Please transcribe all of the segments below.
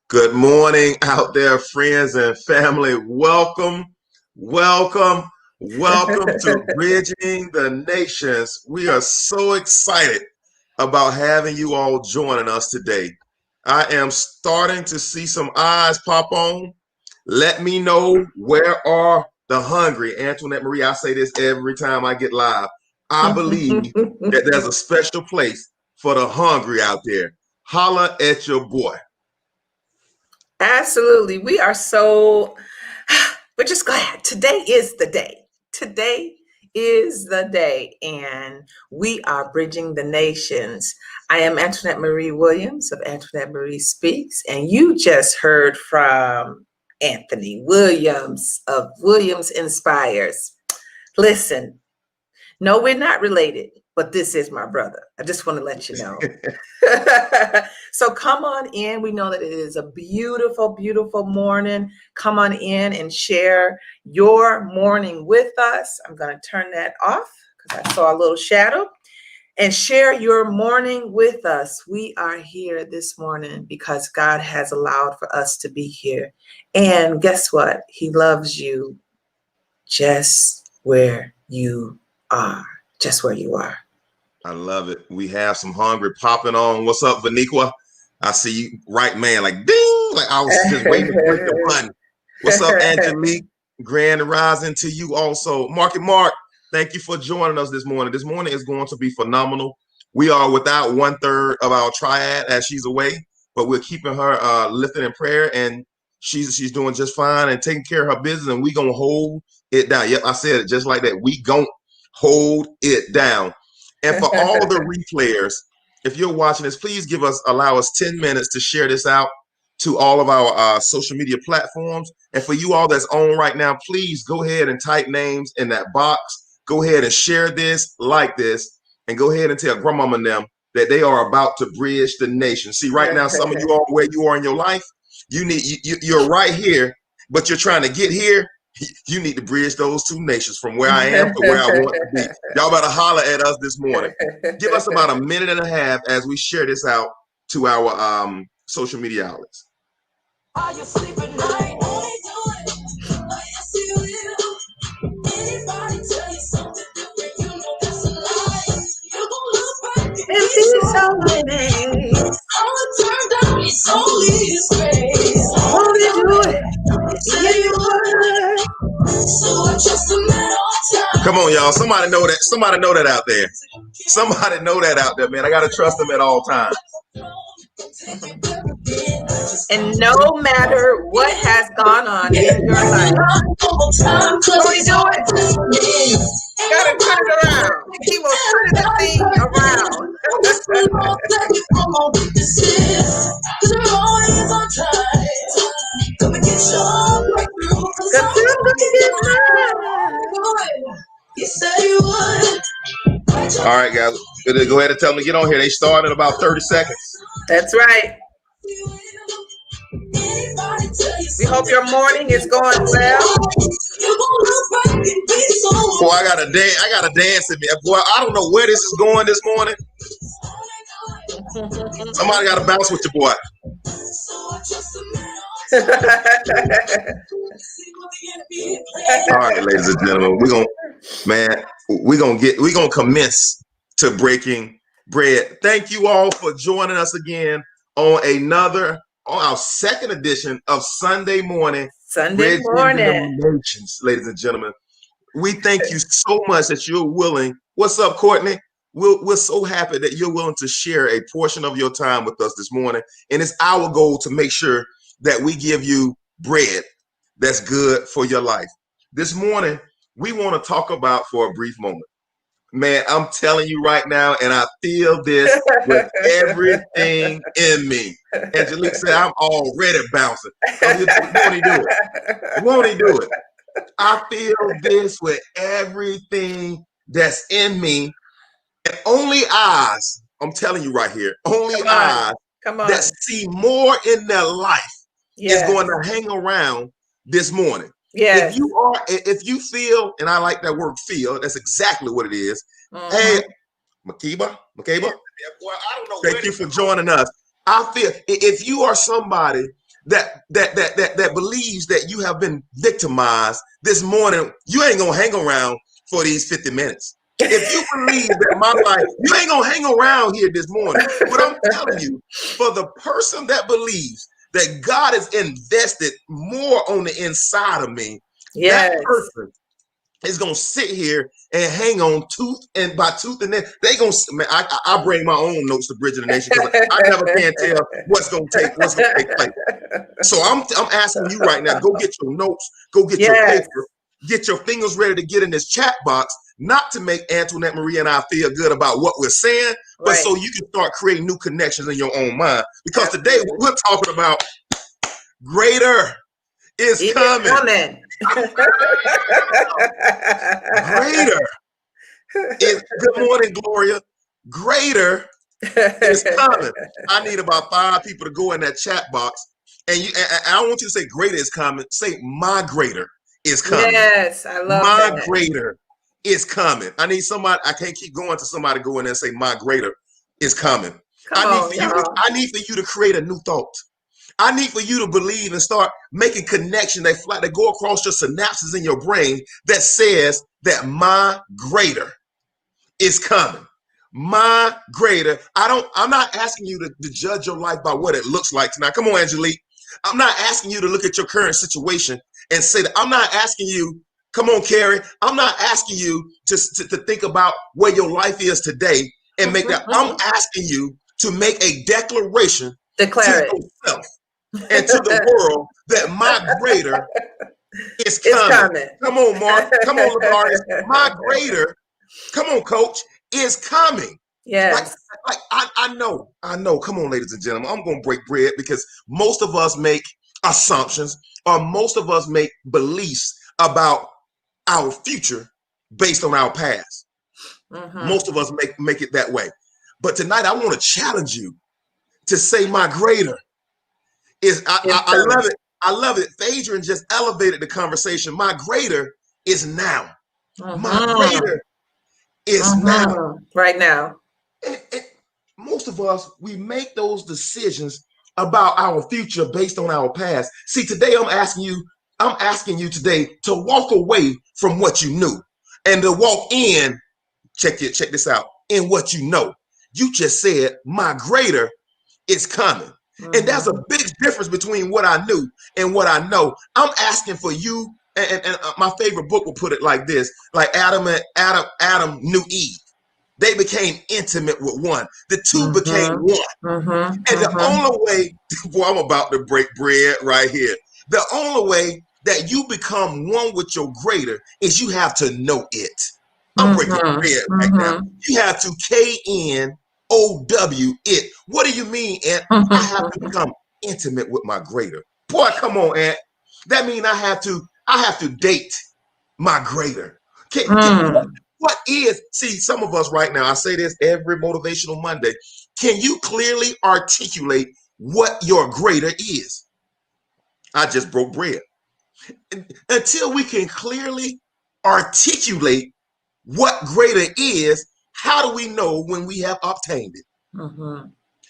Good morning out there, friends and family. Welcome to Bridging the Nations. We are so excited about having you all joining us today. I am starting to see some eyes pop on. Let me know, where are the hungry? Antoinette Marie, I say this every time I get live. I believe that there's a special place for the hungry out there. Holla at your boy. Absolutely. We're just glad. Today is the day. Today is the day, and we are bridging the nations. I am Antoinette Marie Williams of Antoinette Marie Speaks, and you just heard from Anthony Williams of Williams Inspires. Listen, no, we're not related, but this is my brother. I just want to let you know. So come on in. We know that it is a beautiful, beautiful morning. Come on in and share your morning with us. I'm going to turn that off because I saw a little shadow. And share your morning with us. We are here this morning because God has allowed for us to be here. And guess what? He loves you just where you are. Just where you are. I love it. We have some hungry popping on. What's up, Vaniqua? I see you, right, man, like ding, like I was just waiting to push the button. What's up, Angelique? Grand rising to you also. Mark, thank you for joining us this morning. This morning is going to be phenomenal. We are without 1/3 of our triad as she's away, but we're keeping her lifted in prayer, and she's doing just fine and taking care of her business, and we gonna hold it down. Yep, I said it just like that. We gonna hold it down. And for all the replayers, if you're watching this, please allow us 10 minutes to share this out to all of our social media platforms. And for you all that's on right now, please go ahead and type names in that box. Go ahead and share this, like this, and go ahead and tell grandmama and them that they are about to bridge the nation. See, right now, some of you all where you are in your life, you're right here, but you're trying to get here. You need to bridge those two nations from where I am to where I want to be. Y'all better holler at us this morning. Give us about a minute and a half as we share this out to our social media outlets. Are you sleeping night? Anybody tell you something different? You know that's a lie. You gon' look back and be so amazed. All it turned out, it's only his grace. Won't he do it? Say you would. So I trust him at all times. Come on, y'all. Somebody know that. Somebody know that out there. Somebody know that out there, man. I gotta trust him at all times. And no matter what has gone on in your life, will he do it? Gotta turn it around. He will turn the thing around. All right, guys. Go ahead and tell them to get on here. They start in about 30 seconds. That's right. We hope your morning is going well. Boy, I gotta dance in there. Boy, I don't know where this is going this morning. Somebody gotta bounce with your boy. All right, ladies and gentlemen, we're gonna commence to breaking bread. Thank you all for joining us again on our second edition of Sunday morning. Sunday morning, nations, ladies and gentlemen. We thank you so much that you're willing. What's up, Courtney? We're so happy that you're willing to share a portion of your time with us this morning. And it's our goal to make sure that we give you bread that's good for your life. This morning, we want to talk about for a brief moment. Man, I'm telling you right now, and I feel this with everything in me. Angelique said, I'm already bouncing. Won't he do it? Won't he do it? I feel this with everything that's in me. And only eyes, I'm telling you right here, only eyes that see more in their life is going to hang around this morning. Yes. If you feel, and I like that word feel, that's exactly what it is. Hey, Makeba, boy, I don't know. Thank you for joining us. I feel if you are somebody that believes that you have been victimized this morning, you ain't gonna hang around for these 50 minutes. If you believe that my life, you ain't gonna hang around here this morning. But I'm telling you, for the person that believes that God has invested more on the inside of me, Yes. that person is gonna sit here and hang on tooth and by tooth, and then they gonna. Man, I bring my own notes to Bridging the Nation because I never can tell what's gonna take place. So I'm asking you right now, go get your notes, go get your paper, get your fingers ready to get in this chat box, not to make Antoinette Marie and I feel good about what we're saying, but so you can start creating new connections in your own mind. Because today we're talking about greater is coming. Greater is, good morning, Gloria. Greater is coming. I need about 5 people to go in that chat box. And I don't want you to say greater is coming. Say my greater is coming. Yes, I love my that. greater is coming. I need somebody. I can't keep going to somebody go in there and say my greater is coming. I need for you to create a new thought. I need for you to believe and start making connection that go across your synapses in your brain that says that my greater is coming. My greater. I'm not asking you to judge your life by what it looks like tonight. Come on, Angelique. I'm not asking you to look at your current situation and say that. I'm not asking you, come on, Carrie. I'm not asking you to think about where your life is today and make that. I'm asking you to make a declaration to yourself and to the world that my greater is coming. Come on, Mark. Come on, Lavaris. My greater, come on, Coach, is coming. Yes. Like I know. Come on, ladies and gentlemen. I'm going to break bread because most of us make assumptions or most of us make beliefs about our future based on our past. Most of us make it that way. But tonight I want to challenge you to say my greater is, I love it. I love it. Adrian just elevated the conversation. My greater is now. My greater is now. Right now. And most of us, we make those decisions about our future based on our past. See, today I'm asking you today to walk away from what you knew and to walk in, check this out, in what you know. You just said, my greater is coming. And there's a big difference between what I knew and what I know. I'm asking for you, and my favorite book will put it like this, like Adam knew Eve. They became intimate with one. The two became one. And the only way, boy, I'm about to break bread right here. The only way that you become one with your greater is you have to know it. I'm breaking bread right now. You have to KNOW it. What do you mean, Aunt? I have to become intimate with my greater. Boy, come on, Aunt. That means I have to date my greater. What is, see, some of us right now, I say this every motivational Monday. Can you clearly articulate what your greater is? I just broke bread. Until we can clearly articulate what greater is, how do we know when we have obtained it?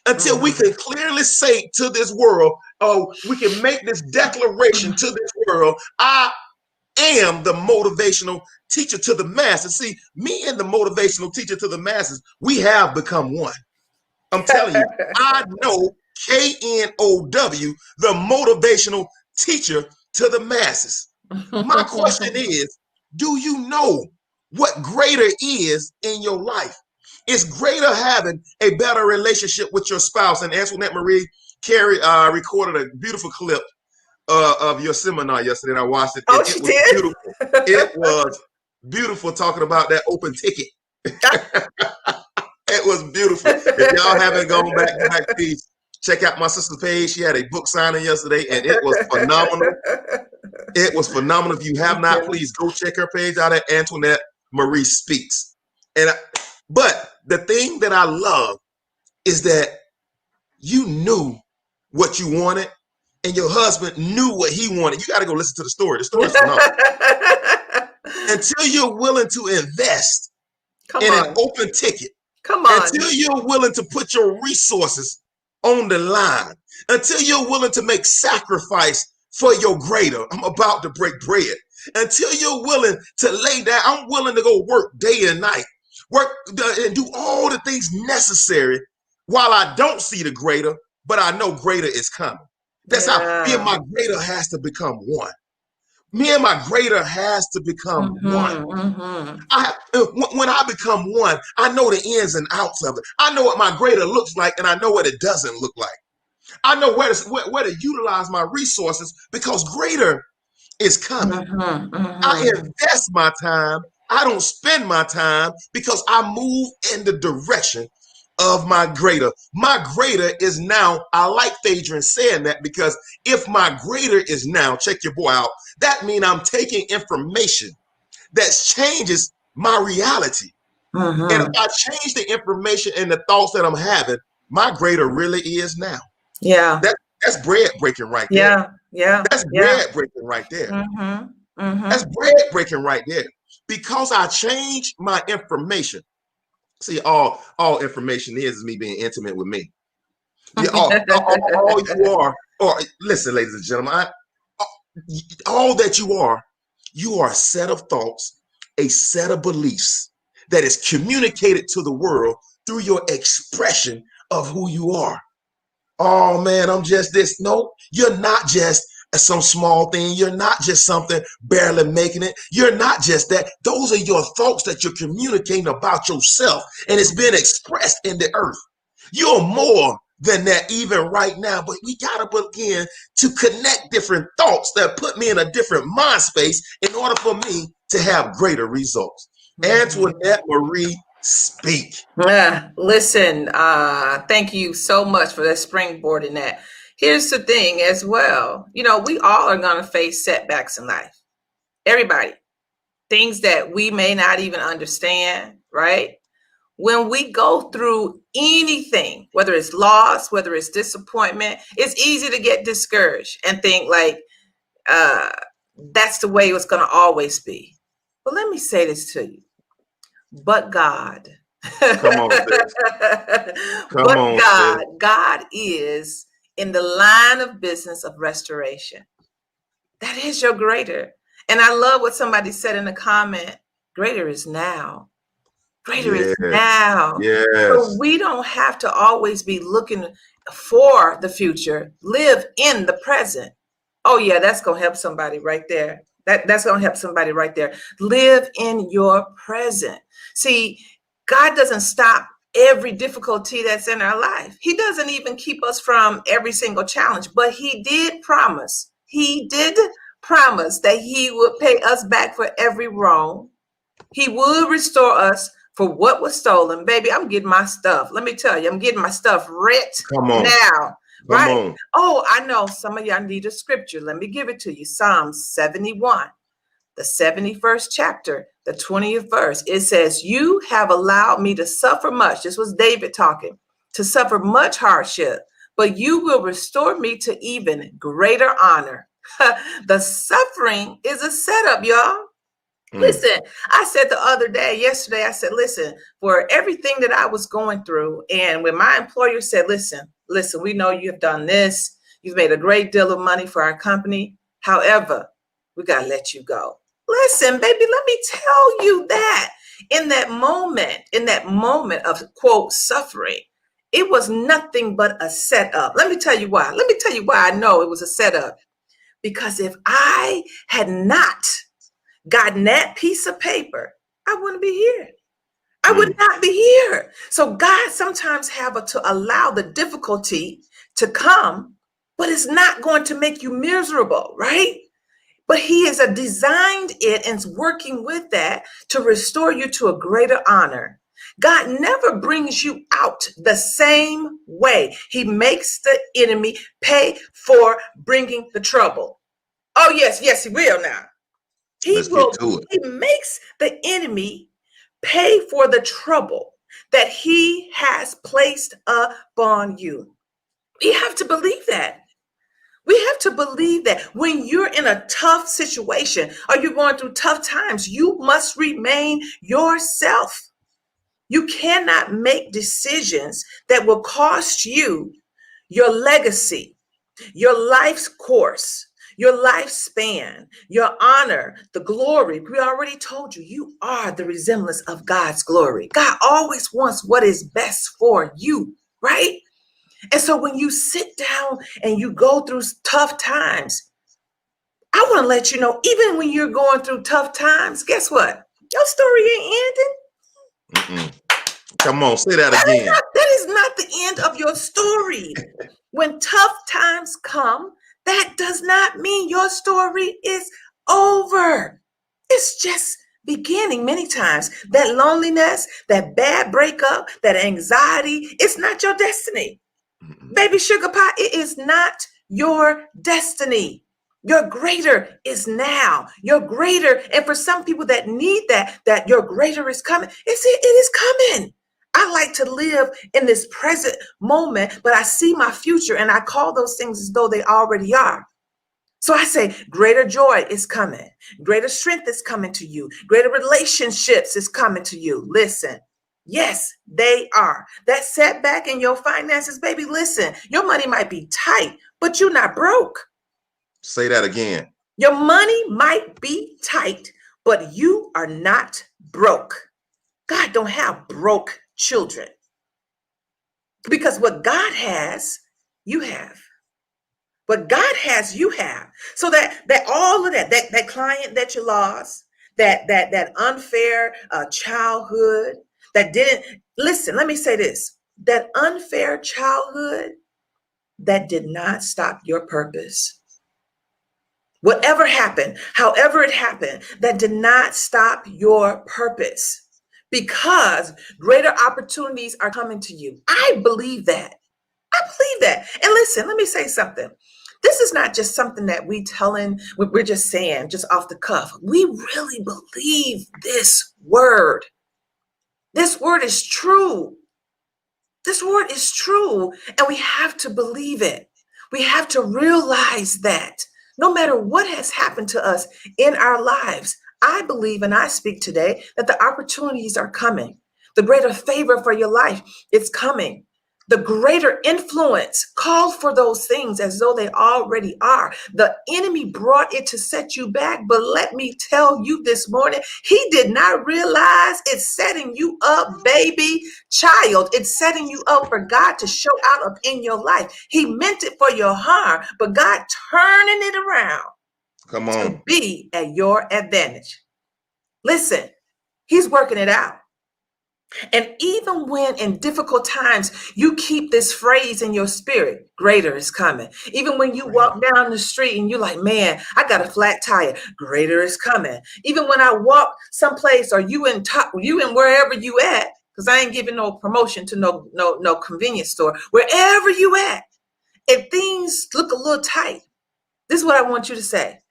Until we can clearly say to this world, oh, we can make this declaration to this world, I am the motivational teacher to the masses. See, me and the motivational teacher to the masses, we have become one. I'm telling you, I know KNOW, the motivational teacher to the masses. My question is, do you know what greater is in your life? Is greater having a better relationship with your spouse? And Antoinette Marie Carey recorded a beautiful clip of your seminar yesterday, and I watched it. Oh, it was beautiful. It was beautiful talking about that open ticket. It was beautiful. If y'all haven't gone back, please check out my sister's page. She had a book signing yesterday, and it was phenomenal. It was phenomenal. If you have not, please go check her page out at Antoinette Marie Speaks. But the thing that I love is that you knew what you wanted, and your husband knew what he wanted. You got to go listen to the story. The story's phenomenal. Until you're willing to invest an open ticket. Until you're willing to put your resources on the line. until you're willing to make sacrifice for your greater. I'm about to break bread. Until you're willing to lay down, I'm willing to go work day and night, work and do all the things necessary while I don't see the greater, but I know greater is coming. That's how me and Yeah. my greater has to become one. Me and my greater has to become one. When I become one, I know the ins and outs of it. I know what my greater looks like, and I know what it doesn't look like. I know where to utilize my resources because greater is coming. I invest my time. I don't spend my time because I move in the direction of my greater. My greater is now, I like Phaedron saying that because if my greater is now, check your boy out, that means I'm taking information that changes my reality. And if I change the information and the thoughts that I'm having, my greater really is now. Yeah. That's bread breaking right there. Yeah. Yeah. That's Yeah. bread breaking right there. That's bread breaking right there. Because I changed my information. See, all information is me being intimate with me. Yeah, all you are, or listen, ladies and gentlemen, all that you are a set of thoughts, a set of beliefs that is communicated to the world through your expression of who you are. Oh man, I'm just this. No, you're not just some small thing. You're not just something barely making it. You're not just that. Those are your thoughts that you're communicating about yourself, and it's been expressed in the earth. You're more than that even right now, but we got to begin to connect different thoughts that put me in a different mind space in order for me to have greater results. Antoinette Marie, speak. Listen, thank you so much for that springboard in that. Here's the thing as well. We all are going to face setbacks in life. Everybody. Things that we may not even understand, right? When we go through anything, whether it's loss, whether it's disappointment, it's easy to get discouraged and think like that's the way it's going to always be. But let me say this to you. But God. Come on, sis. Come But on, God, sis. God is in the line of business of restoration. That is your greater. And I love what somebody said in the comment. Greater is now. Greater is Yes. now. So Yes. we don't have to always be looking for the future. Live in the present. Oh yeah, that's going to help somebody right there. That's going to help somebody right there. Live in your present. See, God doesn't stop every difficulty that's in our life. He doesn't even keep us from every single challenge, but he did promise. He did promise that he would pay us back for every wrong. He would restore us for what was stolen. Baby, I'm getting my stuff. Let me tell you, I'm getting my stuff right Come on. now. Come Right? on. Oh, I know some of y'all need a scripture. Let me give it to you. Psalm 71, the 71st chapter, the 20th verse. It says, you have allowed me to suffer much. This was David talking, to suffer much hardship, but you will restore me to even greater honor. The suffering is a setup, y'all. Listen, I said yesterday, I said, listen, for everything that I was going through, and when my employer said, listen, we know you have done this, you've made a great deal of money for our company. However, we got to let you go. Listen, baby, let me tell you that in that moment of quote suffering, it was nothing but a setup. Let me tell you why. I know it was a setup. Because if I had not gotten that piece of paper, I wouldn't be here. I would not be here. So God sometimes to allow the difficulty to come, but it's not going to make you miserable, right? But he has designed it and is working with that to restore you to a greater honor. God never brings you out the same way. He makes the enemy pay for bringing the trouble. Oh, yes, he will now. Let's get to it. He makes the enemy pay for the trouble that he has placed upon you. We have to believe that. We have to believe that when you're in a tough situation or you're going through tough times, you must remain yourself. You cannot make decisions that will cost you your legacy, your life's course, your lifespan, your honor, the glory. We already told you, you are the resemblance of God's glory. God always wants what is best for you, right? And so when you sit down and you go through tough times, I want to let you know, even when you're going through tough times, guess what? Your story ain't ending. Come on, say that again. That is not the end of your story. When tough times come, that does not mean your story is over. It's just beginning many times. That loneliness, that bad breakup, that anxiety, it's not your destiny. Baby sugar pie, it is not your destiny. Your greater is now. Your greater, and for some people that need that your greater is coming. It is coming. I like to live in this present moment, but I see my future and I call those things as though they already are. So I say, greater joy is coming. Greater strength is coming to you. Greater relationships is coming to you. Listen. Yes, they are. That setback in your finances, baby, listen, your money might be tight, but you're not broke. Say that again. Your money might be tight, but you are not broke. God don't have broke children. Because what God has, you have. What God has, you have. So that all of that client that you lost, that unfair childhood that didn't listen. Let me say this: that unfair childhood that did not stop your purpose. Whatever happened, however it happened, that did not stop your purpose, because greater opportunities are coming to you. I believe that. I believe that. And listen, let me say something. This is not just something that we're just saying, just off the cuff. We really believe this word. This word is true. This word is true, and we have to believe it. We have to realize that no matter what has happened to us in our lives, I believe and I speak today that the opportunities are coming. The greater favor for your life is coming. The greater influence, call for those things as though they already are. The enemy brought it to set you back, but let me tell you this morning, he did not realize it's setting you up, baby child. It's setting you up for God to show out up in your life. He meant it for your harm, but God turning it around Come to on. be at your advantage. Listen, he's working it out. And even when in difficult times, you keep this phrase in your spirit, greater is coming. Even when you walk down the street and you're like, man, I got a flat tire, greater is coming. Even when I walk someplace or you in wherever you at, because I ain't giving no promotion to no convenience store, wherever you at, if things look a little tight, this is what I want you to say.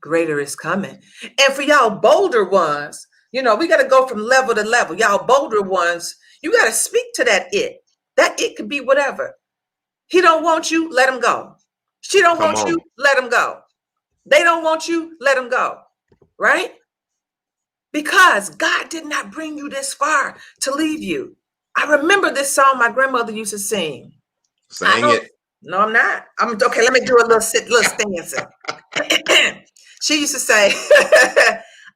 Greater is coming. And for y'all bolder ones, we got to go from level to level. Y'all bolder ones, you got to speak to that it. That it could be whatever. He don't want you, let him go. She don't Come want on. you, let him go. They don't want you, let him go. Right? Because God did not bring you this far to leave you. I remember this song my grandmother used to sing. Sing it. No, I'm not. I'm okay. Let me do a little stanza. She used to say,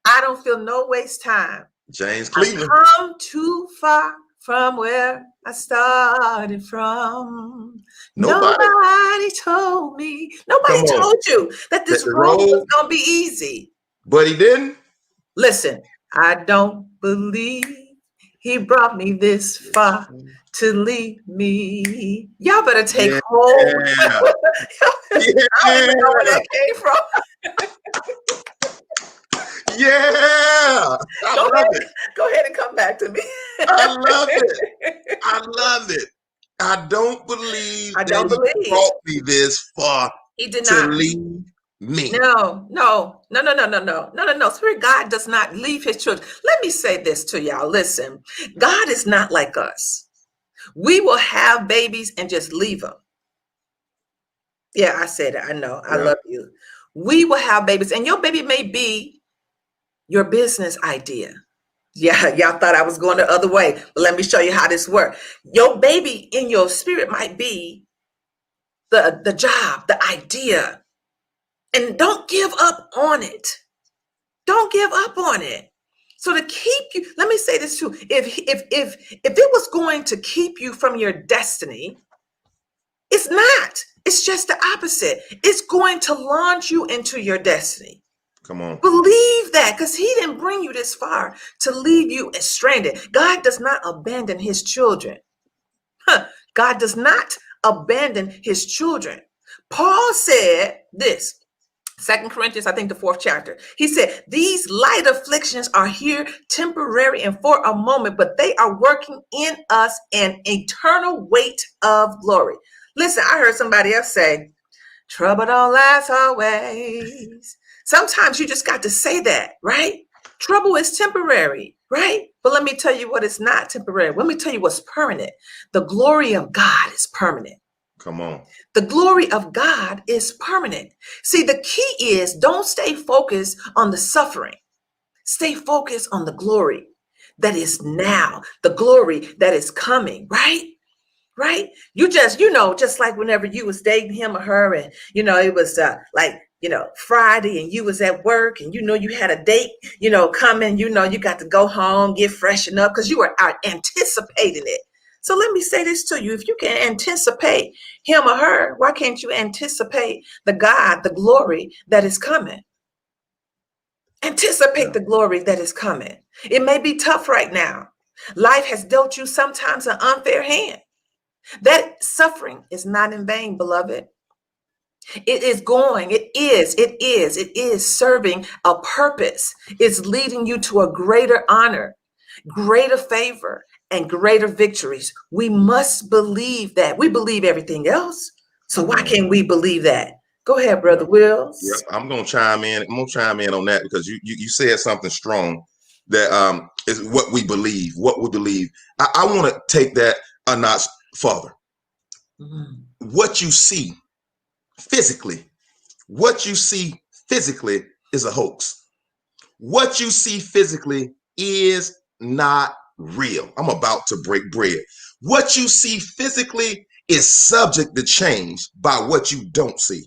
I don't feel no waste time. James I've Cleveland. come too far from where I started from. Nobody told me. Nobody told you that this road was going to be easy. But he didn't. Listen, I don't believe he brought me this far to leave me. Y'all better take hold. Yeah. I don't even know where that came from. Yeah. Go ahead and come back to me. I love it. I love it. I don't believe he brought me this far he did not leave me. No. Spirit God does not leave his children. Let me say this to y'all. Listen, God is not like us. We will have babies and just leave them. Yeah, I said it. I know. I love you. We will have babies, and your baby may be your business idea. Yeah, y'all thought I was going the other way, but let me show you how this works. Your baby in your spirit might be the job, the idea, and don't give up on it. Don't give up on it. So to keep you, let me say this too. If it was going to keep you from your destiny, it's not. It's just the opposite. It's going to launch you into your destiny. Come on. Believe that, because he didn't bring you this far to leave you as stranded. God does not abandon his children. God does not abandon his children. Paul said this, 2 Corinthians, I think the 4th chapter. He said, these light afflictions are here temporary and for a moment, but they are working in us an eternal weight of glory. Listen, I heard somebody else say, trouble don't last always. Sometimes you just got to say that, right? Trouble is temporary, right? But let me tell you what is not temporary. Let me tell you what's permanent. The glory of God is permanent. Come on. The glory of God is permanent. See, the key is don't stay focused on the suffering. Stay focused on the glory that is now, the glory that is coming, right? Right? You just, just like whenever you was dating him or her, and it was Friday, and you was at work, and you had a date, coming, you got to go home, get freshened up because you were anticipating it. So let me say this to you. If you can anticipate him or her, why can't you anticipate the God, the glory that is coming? Anticipate the glory that is coming. It may be tough right now. Life has dealt you sometimes an unfair hand. That suffering is not in vain, beloved. It is serving a purpose. It's leading you to a greater honor, greater favor, and greater victories. We must believe that. We believe everything else. So why can't we believe that? Go ahead, Brother Wills. Yeah, I'm gonna chime in. I'm gonna chime in on that because you said something strong that is what we believe. What we believe. I want to take that a notch further. Mm-hmm. What you see physically is a hoax. What you see physically is not real. I'm about to break bread. What you see physically is subject to change by what you don't see.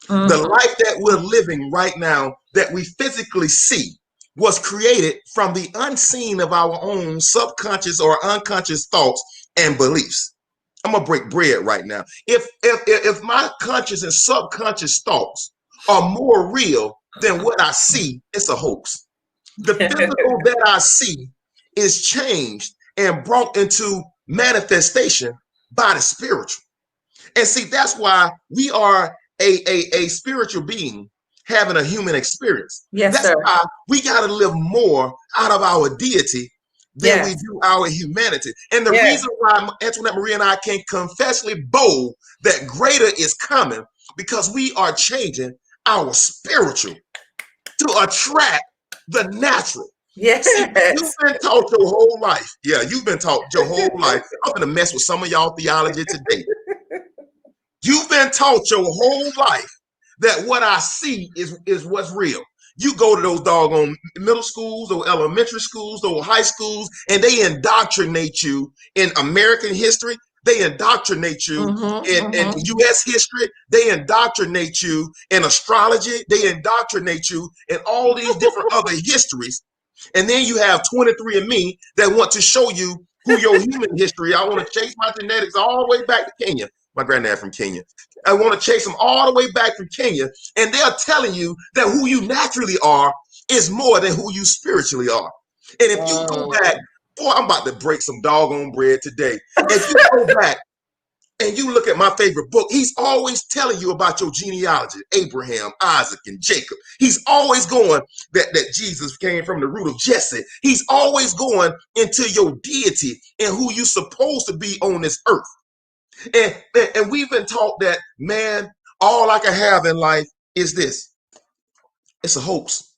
Mm-hmm. The life that we're living right now that we physically see was created from the unseen of our own subconscious or unconscious thoughts and beliefs. I'm gonna break bread right now. If my conscious and subconscious thoughts are more real than what I see, it's a hoax. The physical that I see is changed and brought into manifestation by the spiritual. And see, that's why we are a spiritual being having a human experience. Yes, that's sir. Why we got to live more out of our deity than we do our humanity. And the reason why Antoinette Marie and I can confessly bold that greater is coming because we are changing our spiritual to attract the natural. Yes. See, you've been taught your whole life. Yeah, you've been taught your whole life. I'm going to mess with some of y'all theology today. You've been taught your whole life that what I see is what's real. You go to those doggone middle schools or elementary schools or high schools, and they indoctrinate you in American history. They indoctrinate you in U.S. history. They indoctrinate you in astrology. They indoctrinate you in all these different other histories. And then you have 23andMe that want to show you who your human history. I want to chase my genetics all the way back to Kenya. My granddad from Kenya. I want to chase them all the way back from Kenya. And they're telling you that who you naturally are is more than who you spiritually are. And if you go back, boy, I'm about to break some doggone bread today. If you go back and you look at my favorite book, he's always telling you about your genealogy, Abraham, Isaac, and Jacob. He's always going that Jesus came from the root of Jesse. He's always going into your deity and who you're supposed to be on this earth. And we've been taught that, man, all I can have in life is this. It's a hoax.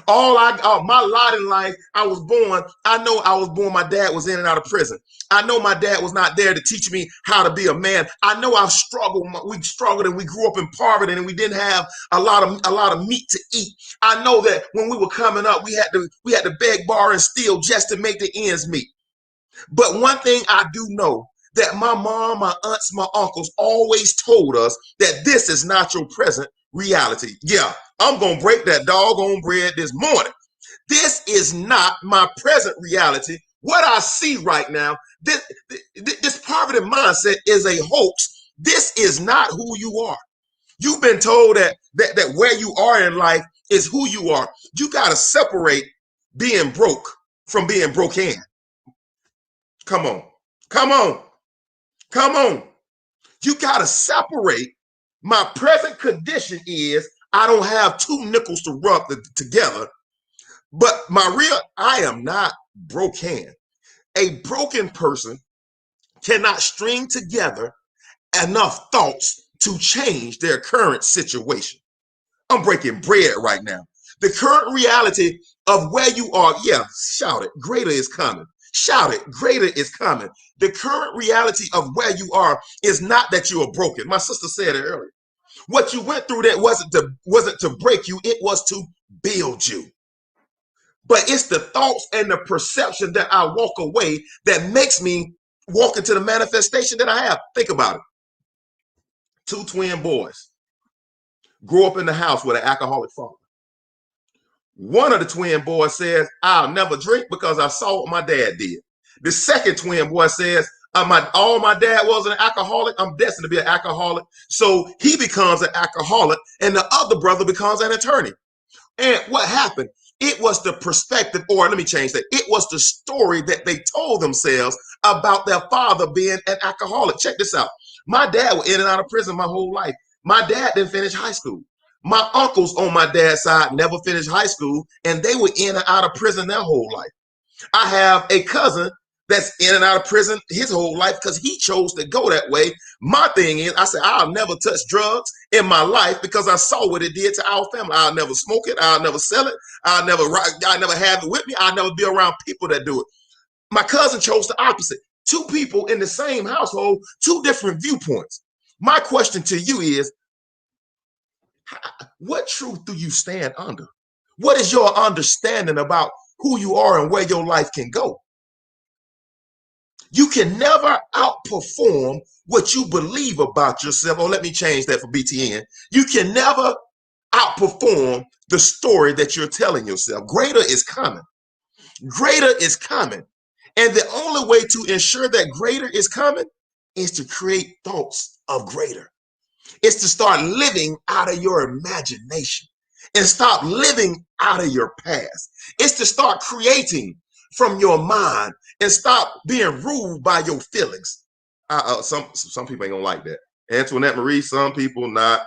My lot in life, I was born. I know I was born. My dad was in and out of prison. I know my dad was not there to teach me how to be a man. I know I've struggled. We struggled and we grew up in poverty and we didn't have a lot of meat to eat. I know that when we were coming up, we had to beg, borrow, and steal just to make the ends meet. But one thing I do know, that my mom, my aunts, my uncles always told us that this is not your present reality. Yeah, I'm going to break that doggone bread this morning. This is not my present reality. What I see right now, this poverty mindset is a hoax. This is not who you are. You've been told that where you are in life is who you are. You got to separate being broke from being broken. Come on. Come on. Come on. You got to separate. My present condition is I don't have two nickels to rub together, but I am not broken. A broken person cannot string together enough thoughts to change their current situation. I'm breaking bread right now. The current reality of where you are, yeah, shout it, greater is coming. Shout it, greater is coming. The current reality of where you are is not that you are broken. My sister said it earlier. What you went through that wasn't to break you, it was to build you. But it's the thoughts and the perception that I walk away that makes me walk into the manifestation that I have. Think about it. Two twin boys grew up in the house with an alcoholic father. One of the twin boys says, I'll never drink because I saw what my dad did. The second twin boy says, all my dad was an alcoholic. I'm destined to be an alcoholic. So he becomes an alcoholic and the other brother becomes an attorney. And what happened? It was the perspective, or let me change that. It was the story that they told themselves about their father being an alcoholic. Check this out. My dad was in and out of prison my whole life. My dad didn't finish high school. My uncles on my dad's side never finished high school, and they were in and out of prison their whole life. I have a cousin that's in and out of prison his whole life because he chose to go that way. My thing is, I said, I'll never touch drugs in my life because I saw what it did to our family. I'll never smoke it. I'll never sell it. I'll never have it with me. I'll never be around people that do it. My cousin chose the opposite. Two people in the same household, two different viewpoints. My question to you is, what truth do you stand under? What is your understanding about who you are and where your life can go? You can never outperform what you believe about yourself. Oh, let me change that for BTN. You can never outperform the story that you're telling yourself. Greater is coming. Greater is coming. And the only way to ensure that greater is coming is to create thoughts of greater. It's to start living out of your imagination and stop living out of your past. It's to start creating from your mind and stop being ruled by your feelings. Some people ain't gonna like that. Antoinette Marie, some people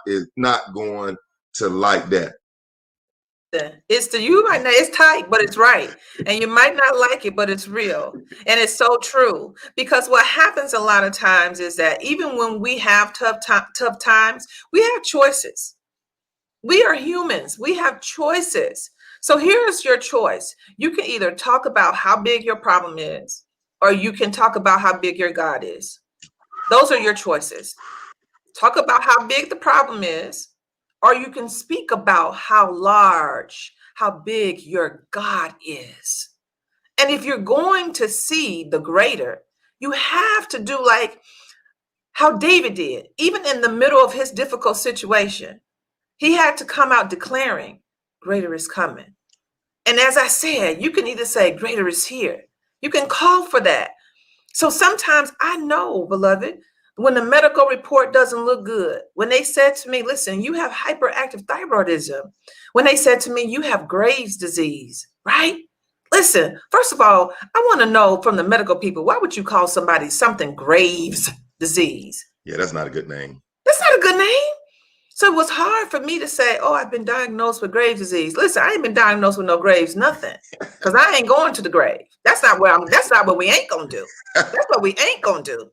is not going to like that. It's to you right now, it's tight, but it's right. And you might not like it, but it's real. And it's so true. Because what happens a lot of times is that even when we have tough times, we have choices. We are humans. We have choices. So here's your choice. You can either talk about how big your problem is, or you can talk about how big your God is. Those are your choices. Talk about how big the problem is, or you can speak about how large, how big your God is. And if you're going to see the greater, you have to do like how David did, even in the middle of his difficult situation. He had to come out declaring, greater is coming. And as I said, you can either say, greater is here. You can call for that. So sometimes I know, beloved, when the medical report doesn't look good, when they said to me, listen, you have hyperactive thyroidism, when they said to me, you have Graves' disease, right? Listen, first of all, I want to know from the medical people, why would you call somebody something Graves' disease? Yeah, that's not a good name. That's not a good name. So it was hard for me to say, oh, I've been diagnosed with Graves' disease. Listen, I ain't been diagnosed with no Graves, nothing. Because I ain't going to the grave. That's not what we ain't gonna do. That's what we ain't gonna do.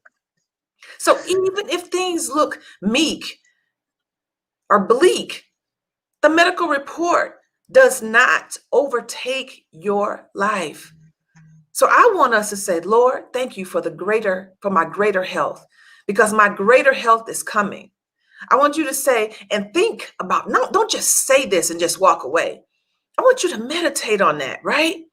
So even if things look meek or bleak, the medical report does not overtake your life. So I want us to say, Lord, thank you for my greater health, because my greater health is coming. I want you to say and think about, no, don't just say this and just walk away. I want you to meditate on that, right?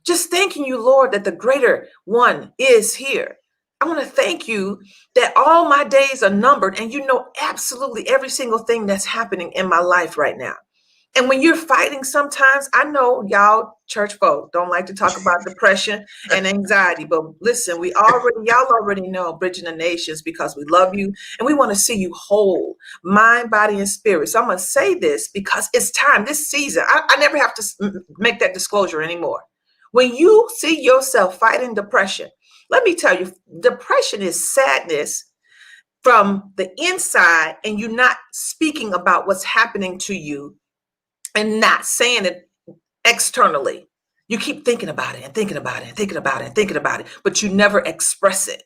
Just thanking you, Lord, that the greater one is here. I want to thank you that all my days are numbered and you know absolutely every single thing that's happening in my life right now. And when you're fighting, sometimes I know y'all church folk don't like to talk about depression and anxiety, but listen, y'all already know Bridging the Nations because we love you and we want to see you whole, mind, body, and spirit. So I'm going to say this because it's time this season. I never have to make that disclosure anymore. When you see yourself fighting depression, let me tell you, depression is sadness from the inside and you're not speaking about what's happening to you and not saying it externally. You keep thinking about it and thinking about it and thinking about it and thinking about it, but you never express it.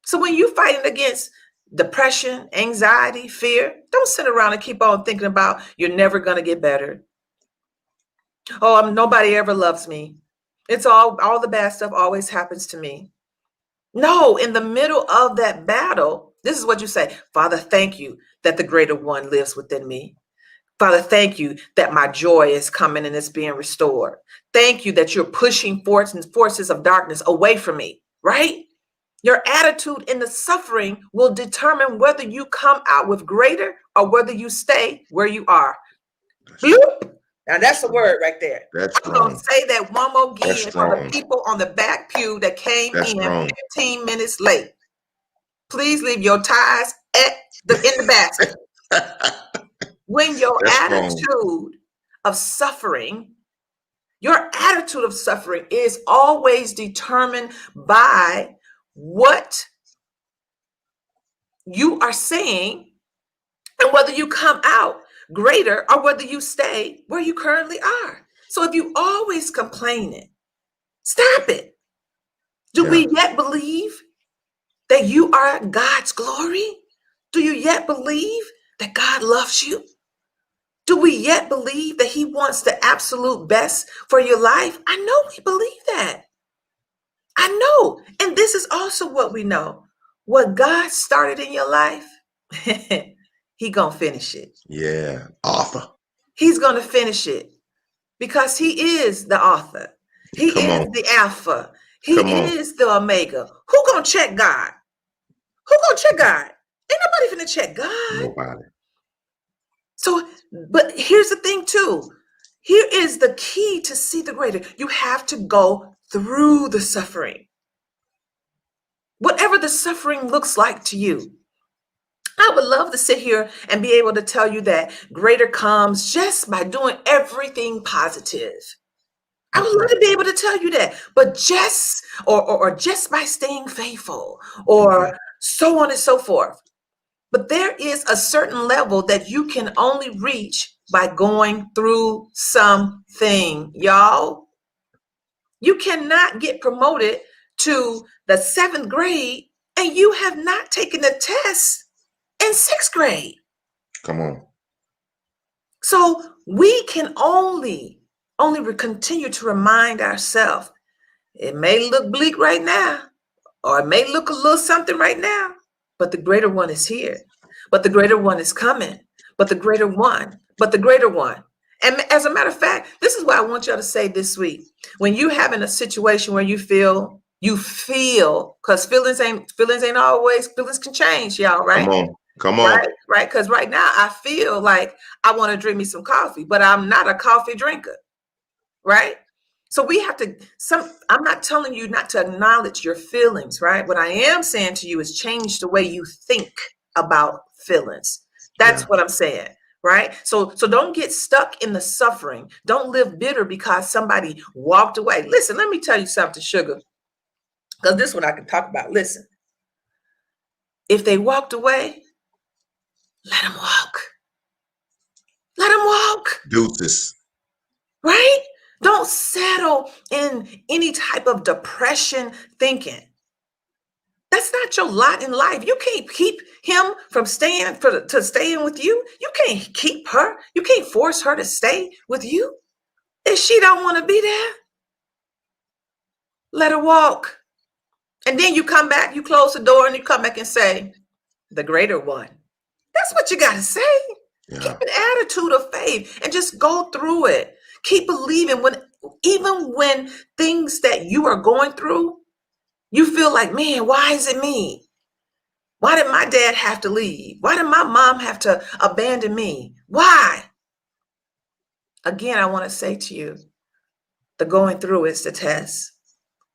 So when you're fighting against depression, anxiety, fear, don't sit around and keep on thinking about you're never going to get better. Oh, nobody ever loves me. It's all the bad stuff always happens to me. No, in the middle of that battle, this is what you say, Father, thank you that the greater one lives within me. Father, thank you that my joy is coming and it's being restored. Thank you that you're pushing forces of darkness away from me, right? Your attitude in the suffering will determine whether you come out with greater or whether you stay where you are. Bloop. Now that's a word right there. That's I'm going to strong. say that one more That's again for the strong. people on the back pew that came That's in strong. 15 minutes late. Please leave your ties in the basket. When your That's strong. attitude of suffering, your attitude of suffering is always determined by what you are saying and whether you come out greater or whether you stay where you currently are. So if you always complaining, stop it. Do Yeah. we yet believe that you are God's glory? Do you yet believe that God loves you? Do we yet believe that he wants the absolute best for your life? I know we believe that. I know. And this is also what we know. What God started in your life, he gonna finish it. Yeah. Author. He's gonna finish it because he is the author. He Come is on. the Alpha. He Come on. is the Omega. Who gonna check God? Who gonna check God? Ain't nobody finna check God. Nobody. So, but here's the thing too. Here is the key to see the greater. You have to go through the suffering. Whatever the suffering looks like to you. I would love to sit here and be able to tell you that greater comes just by doing everything positive. I would love to be able to tell you that, but just or just by staying faithful or so on and so forth. But there is a certain level that you can only reach by going through something, y'all. You cannot get promoted to the 7th grade and you have not taken the test in 6th grade. Come on. So we can only continue to remind ourselves, it may look bleak right now, or it may look a little something right now, but the greater one is here. But the greater one is coming. But the greater one. And as a matter of fact, this is what I want y'all to say this week. When you having a situation where you feel, because feelings ain't always, feelings can change, y'all, right? Come on. Come on. Right. Because right now I feel like I want to drink me some coffee, but I'm not a coffee drinker, right? So we have to, I'm not telling you not to acknowledge your feelings, right? What I am saying to you is change the way you think about feelings. That's what I'm saying, right? So don't get stuck in the suffering. Don't live bitter because somebody walked away. Listen, let me tell you something, sugar, because this one I can talk about. Listen, if they walked away, let them walk. Let them walk. Deuces. Right? Don't settle in any type of depression thinking. That's not your lot in life. You can't keep him from staying with you. You can't keep her. You can't force her to stay with you. If she don't want to be there, let her walk. And then you come back, you close the door, and you come back and say, the greater one. That's what you got to say. Yeah. Keep an attitude of faith and just go through it. Keep believing even when things that you are going through, You feel like, man, why is it me? Why did my dad have to leave? Why did my mom have to abandon me? Why? Again, I want to say to you, the going through is the test.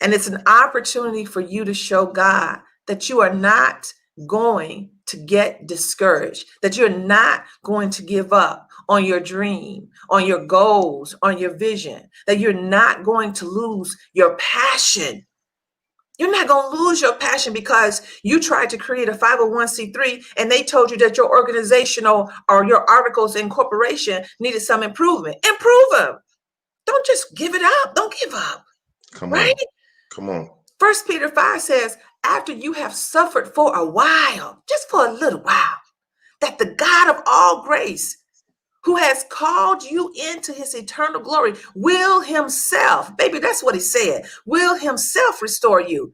And it's an opportunity for you to show God that you are not going to get discouraged, that you're not going to give up on your dream, on your goals, on your vision, that you're not going to lose your passion. You're not going to lose your passion because you tried to create a 501c3 and they told you that your organizational or your articles in corporation needed some improvement. Improve them. Don't just give it up. Don't give up. Come Right? on. Come on. First Peter 5 says, after you have suffered for a while, just for a little while, that the God of all grace, who has called you into his eternal glory, will himself, baby, that's what he said, will himself restore you.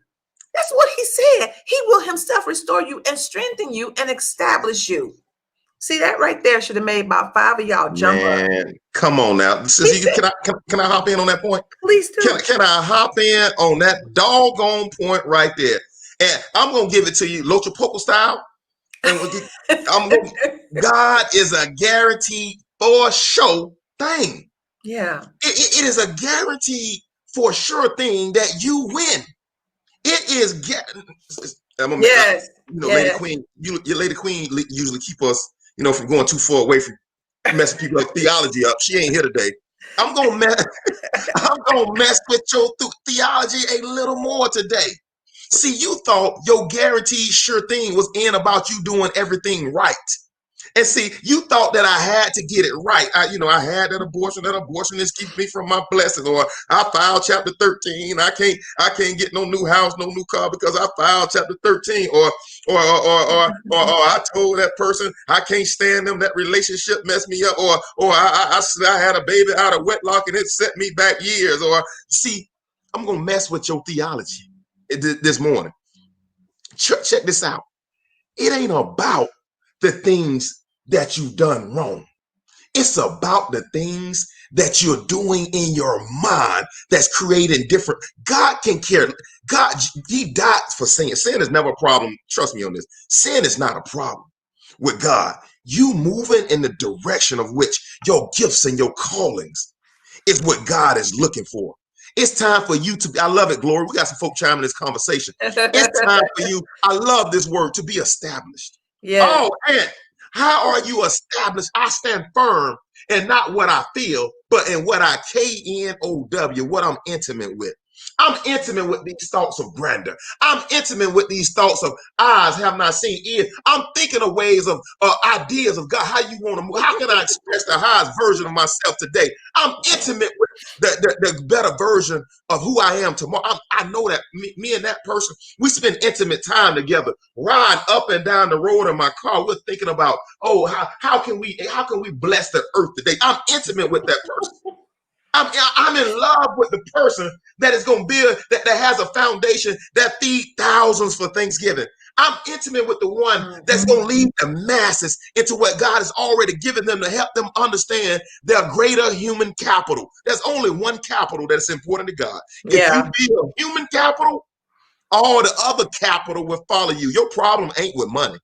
That's what he said. He will himself restore you and strengthen you and establish you. See, that right there should have made about 5 of y'all jump up. Man, come on now. He Can said, I hop in on that point? please do. Can I hop in on that doggone point right there? And I'm gonna give it to you, Locha Poco style. And God is a guaranteed for sure thing. Yeah. It is a guaranteed for sure thing that you win. It is. Yes. Lady Yes. Queen, your Lady Queen usually keep us, from going too far away from messing people like theology up. She ain't here today. I'm gonna mess. I'm gonna mess with your theology a little more today. See, you thought your guaranteed sure thing was in about you doing everything right. And see, you thought that I had to get it right. I had that abortion. That abortion is keeping me from my blessings. Or I filed chapter 13. I can't get no new house, no new car because I filed chapter 13. Or I told that person I can't stand them. That relationship messed me up. Or I had a baby out of wedlock and it set me back years. Or see, I'm gonna mess with your theology this morning. Check this out. It ain't about the things that you've done wrong. It's about the things that you're doing in your mind that's creating different. God can care. God, he died for sin. Sin is never a problem. Trust me on this. Sin is not a problem with God. You moving in the direction of which your gifts and your callings is what God is looking for. It's time for you to be, I love it, Glory. We got some folk chiming in this conversation. It's time for you, I love this word, to be established. Yes. Oh, and how are you established? I stand firm in not what I feel, but in what I KNOW, what I'm intimate with. I'm intimate with these thoughts of grandeur. I'm intimate with these thoughts of eyes have not seen, ears. I'm thinking of ways of ideas of God, how you want to move. How can I express the highest version of myself today? I'm intimate with the better version of who I am tomorrow. I know that me and that person, we spend intimate time together, ride up and down the road in my car. We're thinking about, oh, how can we bless the earth today? I'm intimate with that person. I'm in love with the person that is going to build, that has a foundation that feed thousands for Thanksgiving. I'm intimate with the one that's going to lead the masses into what God has already given them to help them understand their greater human capital. There's only one capital that's important to God. If you build human capital, all the other capital will follow you. Your problem ain't with money.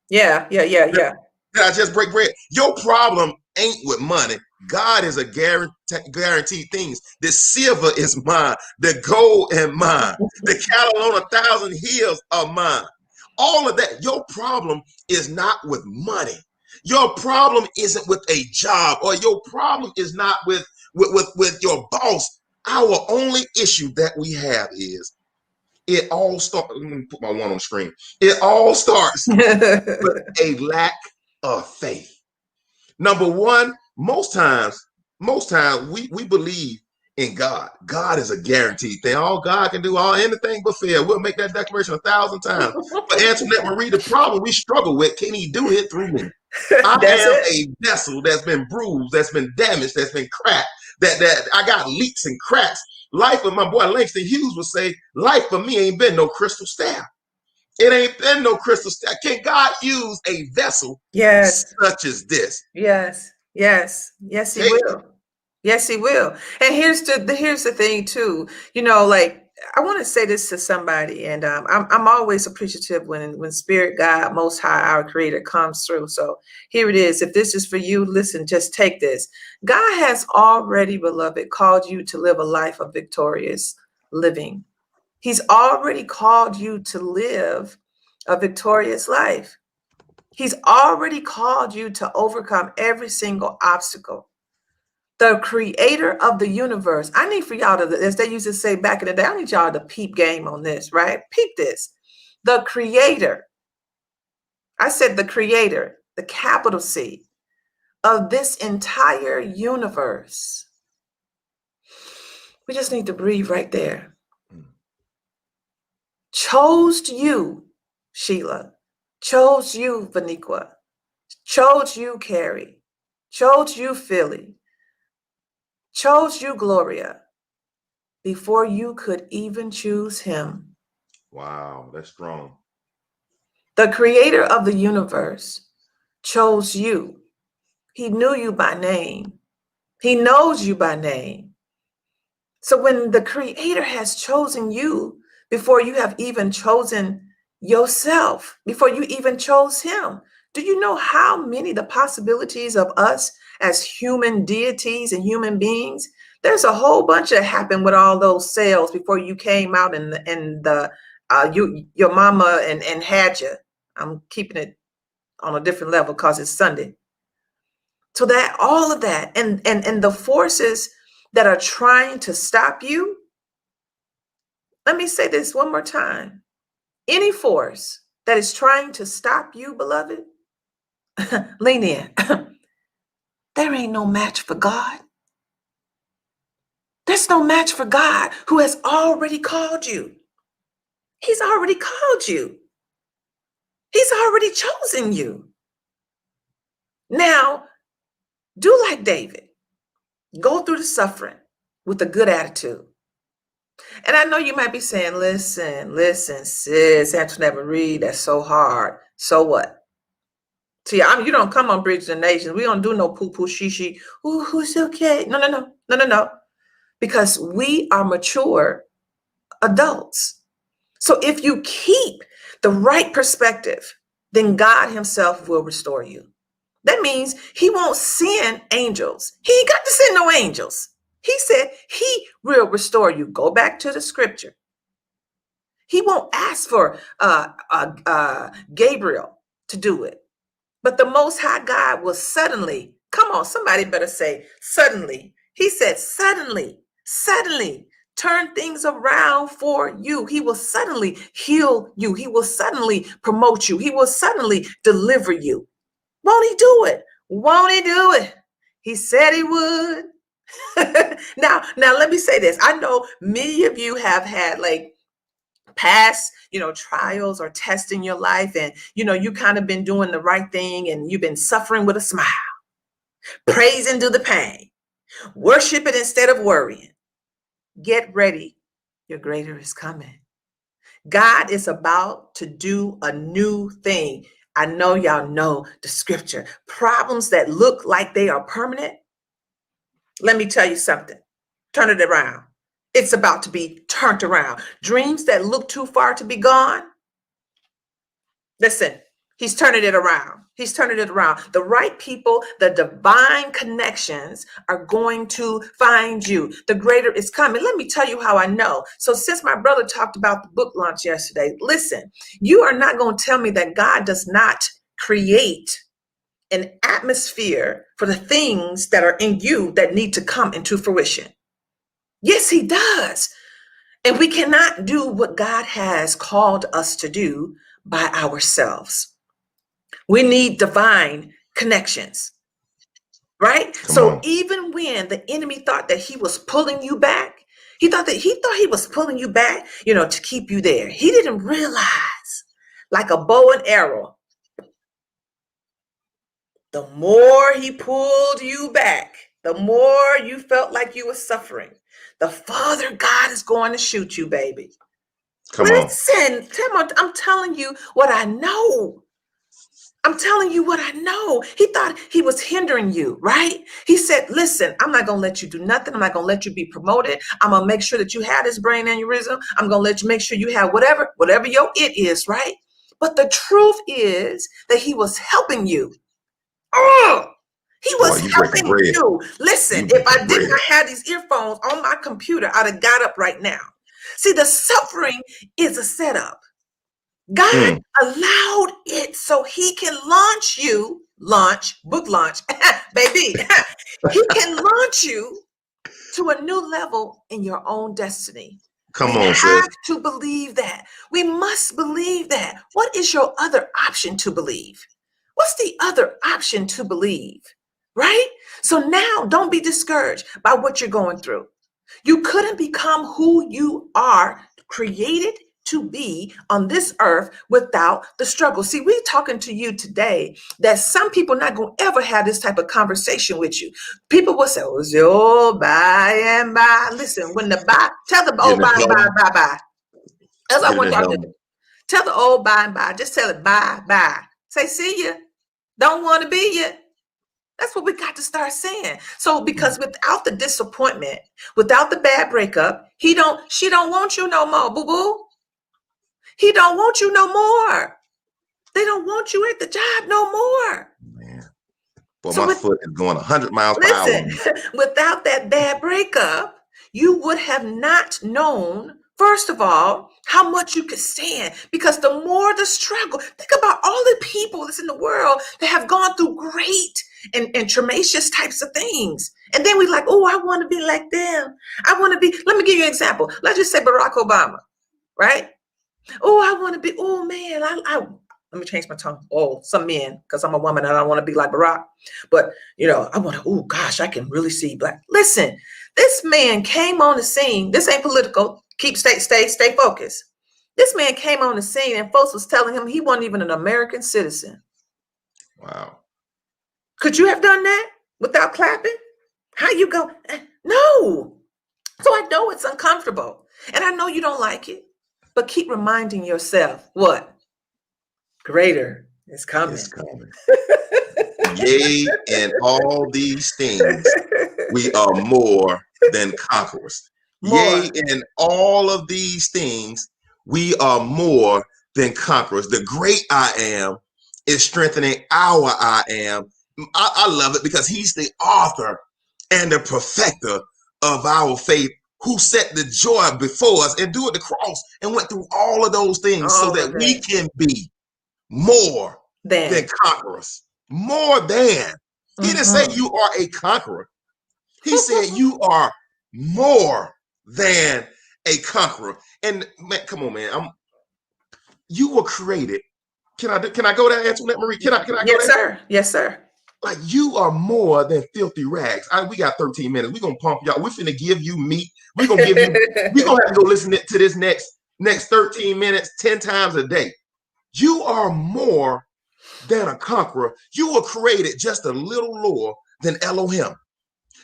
Yeah. Did I just break bread? Your problem ain't with money. God is a guaranteed things. The silver is mine. The gold is mine. The cattle on 1,000 hills are mine. All of that. Your problem is not with money. Your problem isn't with a job, or your problem is not with your boss. Our only issue that we have is it all starts. Let me put my one on the screen. It all starts with a lack of faith. Number one, most times we believe in God. God is a guaranteed thing. All God can do, all anything but fail. We'll make that declaration 1,000 times. But Antoinette Marie, the problem we struggle with, can he do it through me? I am a vessel that's been bruised, that's been damaged, that's been cracked, that I got leaks and cracks. Life of my boy Langston Hughes would say, life for me ain't been no crystal staff. It ain't been no crystal staff. Can God use a vessel such as this? Yes, he will. Yes, he will. And here's the thing too. Like I want to say this to somebody, and I'm always appreciative when Spirit God, Most High, our Creator, comes through. So here it is. If this is for you, listen. Just take this. God has already, beloved, called you to live a life of victorious living. He's already called you to live a victorious life. He's already called you to overcome every single obstacle. The creator of the universe. I need for y'all to, as they used to say back in the day, I need y'all to peep game on this, right? Peep this. The creator, I said the creator, the capital C of this entire universe. We just need to breathe right there. Chose you, Sheila. Chose you, Vaniqua. Chose you, Carrie. Chose you, Philly. Chose you, Gloria, before you could even choose him. Wow, that's strong. The creator of the universe chose you. He knew you by name. He knows you by name. So when the creator has chosen you before you have even chosen yourself, before you even chose him, do you know how many the possibilities of us as human deities and human beings? There's a whole bunch that happened with all those cells before you came out your mama and had you. I'm keeping it on a different level because it's Sunday. So that all of that and the forces that are trying to stop you, let me say this one more time. Any force that is trying to stop you, beloved, lean in. There ain't no match for God. There's no match for God who has already called you. He's already called you. He's already chosen you. Now, do like David. Go through the suffering with a good attitude. And I know you might be saying, listen, sis, Antoinette Marie, that's so hard. So what? See, you don't come on Bridge the Nations. We don't do no poo-poo, shishi. Ooh, who's okay? No. Because we are mature adults. So if you keep the right perspective, then God himself will restore you. That means he won't send angels. He ain't got to send no angels. He said he will restore you. Go back to the scripture. He won't ask for Gabriel to do it. But the Most High God will suddenly, come on, somebody better say suddenly. He said suddenly turn things around for you. He will suddenly heal you. He will suddenly promote you. He will suddenly deliver you. Won't he do it? Won't he do it? He said he would. now, let me say this. I know many of you have had like past trials or tests in your life, and you kind of been doing the right thing and you've been suffering with a smile, praising through the pain, worship it instead of worrying. Get ready, your greater is coming. God is about to do a new thing. I know y'all know the scripture. Problems that look like they are permanent, let me tell you something. Turn it around. It's about to be turned around. Dreams that look too far to be gone, listen, he's turning it around. He's turning it around. The right people, the divine connections are going to find you. The greater is coming. Let me tell you how I know. So since my brother talked about the book launch yesterday, listen, you are not going to tell me that God does not create an atmosphere for the things that are in you that need to come into fruition. Yes, he does. And we cannot do what God has called us to do by ourselves. We need divine connections, right? Come So on. even when the enemy thought that he was pulling you back, he thought he was pulling you back, to keep you there. He didn't realize, like a bow and arrow, the more he pulled you back, the more you felt like you were suffering, the farther God is going to shoot you, baby. Come on. Listen, Tim, I'm telling you what I know. I'm telling you what I know. He thought he was hindering you, right? He said, listen, I'm not going to let you do nothing. I'm not going to let you be promoted. I'm going to make sure that you have this brain aneurysm. I'm going to let you make sure you have whatever your it is, right? But the truth is that he was helping you. Oh, he Boy, was you breaking helping bread. you. Listen, You if breaking I did bread. not have these earphones on my computer, I'd have got up right now. See, the suffering is a setup. God Mm. allowed it so he can book launch, baby. He can launch you to a new level in your own destiny. We Come on, sis. have to believe that. We must believe that. What is your other option to believe? What's the other option to believe? Right? So now don't be discouraged by what you're going through. You couldn't become who you are created to be on this earth without the struggle. See, we're talking to you today that some people not going to ever have this type of conversation with you. People will say, oh, it's your by and by. Listen, when the by, tell the old Getting a by and by, helmet. bye, bye. That's what I Getting want a y'all to helmet. do. Tell the old by and by. Just tell it bye, bye. Say, see ya. Don't want to be you. That's what we got to start saying. So because without the disappointment, without the bad breakup, she don't want you no more, boo-boo. He don't want you no more. They don't want you at the job no more. Man. Boy, So my foot is going 100 miles per hour. listen, without that bad breakup, you would have not known, first of all, how much you could stand. Because the more the struggle, think about all the people that's in the world that have gone through great and traumacious types of things. And then we like, oh, I want to be like them. I want to be, let me give you an example. Let's just say Barack Obama, right? Oh, I want to be, oh man, let me change my tone. Oh, some men, because I'm a woman and I don't want to be like Barack. But I want to, oh gosh, I can really see black. Listen, this man came on the scene. This ain't political. Stay focused. This man came on the scene and folks was telling him he wasn't even an American citizen. Wow. Could you have done that without clapping? How you go? No. So I know it's uncomfortable. And I know you don't like it. But keep reminding yourself what? Greater is It's coming. coming. Yea, in all these things, we are more than conquerors. Yea, More. in all of these things, we are more than conquerors. The great I am is strengthening our I am. I love it because he's the author and the perfecter of our faith, who set the joy before us and do at the cross and went through all of those things so All that of we that. can be more than Then. conquerors. More than. He didn't say Mm-hmm. you are a conqueror. He said you are more than a conqueror. And man, come on, man. You were created. Can I go there, Antoinette Marie? Can I go Yes, there? sir. Yes, sir. Like you are more than filthy rags. We got 13 minutes. We're gonna pump y'all. We're finna give you meat. We're gonna have to go listen to this next 13 minutes 10 times a day. You are more than a conqueror. You were created just a little lower than Elohim.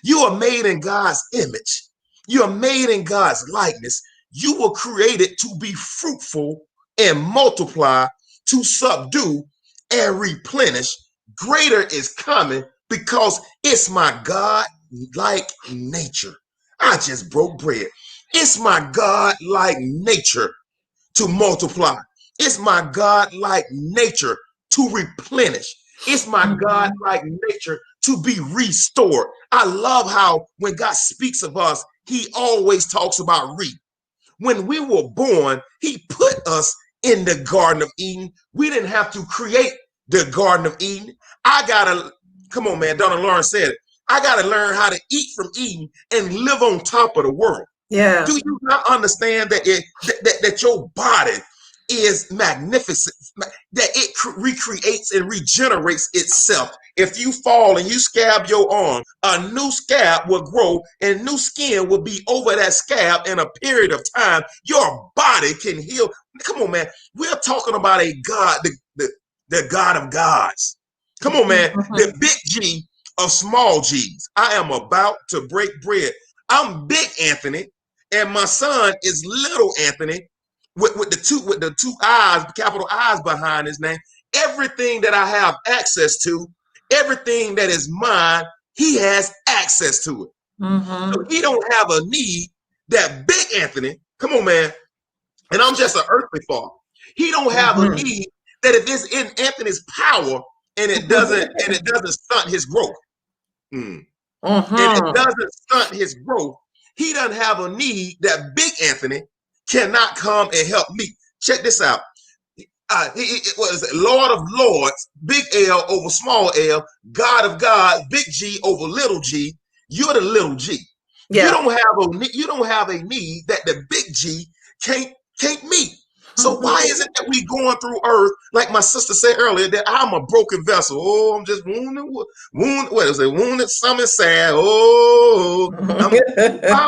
You are made in God's image. You are made in God's likeness. You were created to be fruitful and multiply, to subdue and replenish. Greater is coming because it's my God-like nature. I just broke bread. It's my God-like nature to multiply. It's my God-like nature to replenish. It's my Mhm. God-like nature to be restored. I love how when God speaks of us, he always talks about when we were born, he put us in the Garden of Eden. We didn't have to create the Garden of Eden. Come on, man. Donna Lawrence said it. I gotta learn how to eat from Eden and live on top of the world. Yeah. Do you not understand that your body is magnificent, that it recreates and regenerates itself? If you fall and you scab your arm, a new scab will grow and new skin will be over that scab in a period of time. Your body can heal. Come on, man. We're talking about a God, the God of gods. Come on, man. The Mhm. big G of small G's. I am about to break bread. I'm Big Anthony, and my son is Little Anthony with the two eyes, capital I's behind his name. everything that I have access to, everything that is mine, he has access to it. So he don't have a need that big Anthony, come on, man, and I'm just an earthly father. He don't have a need that if it's in Anthony's power and it doesn't stunt his growth. And it doesn't stunt his growth. He doesn't have a need that big Anthony cannot come and help me. Check this out. It was Lord of Lords, big L over small L, God of God, big G over little g. You're the little g. Yeah. You don't have a need that the big G can't meet. So why is it that we going through earth, like my sister said earlier, that I'm a broken vessel? Oh, I'm just wounded. What is it? Wounded, some is sad. Oh, why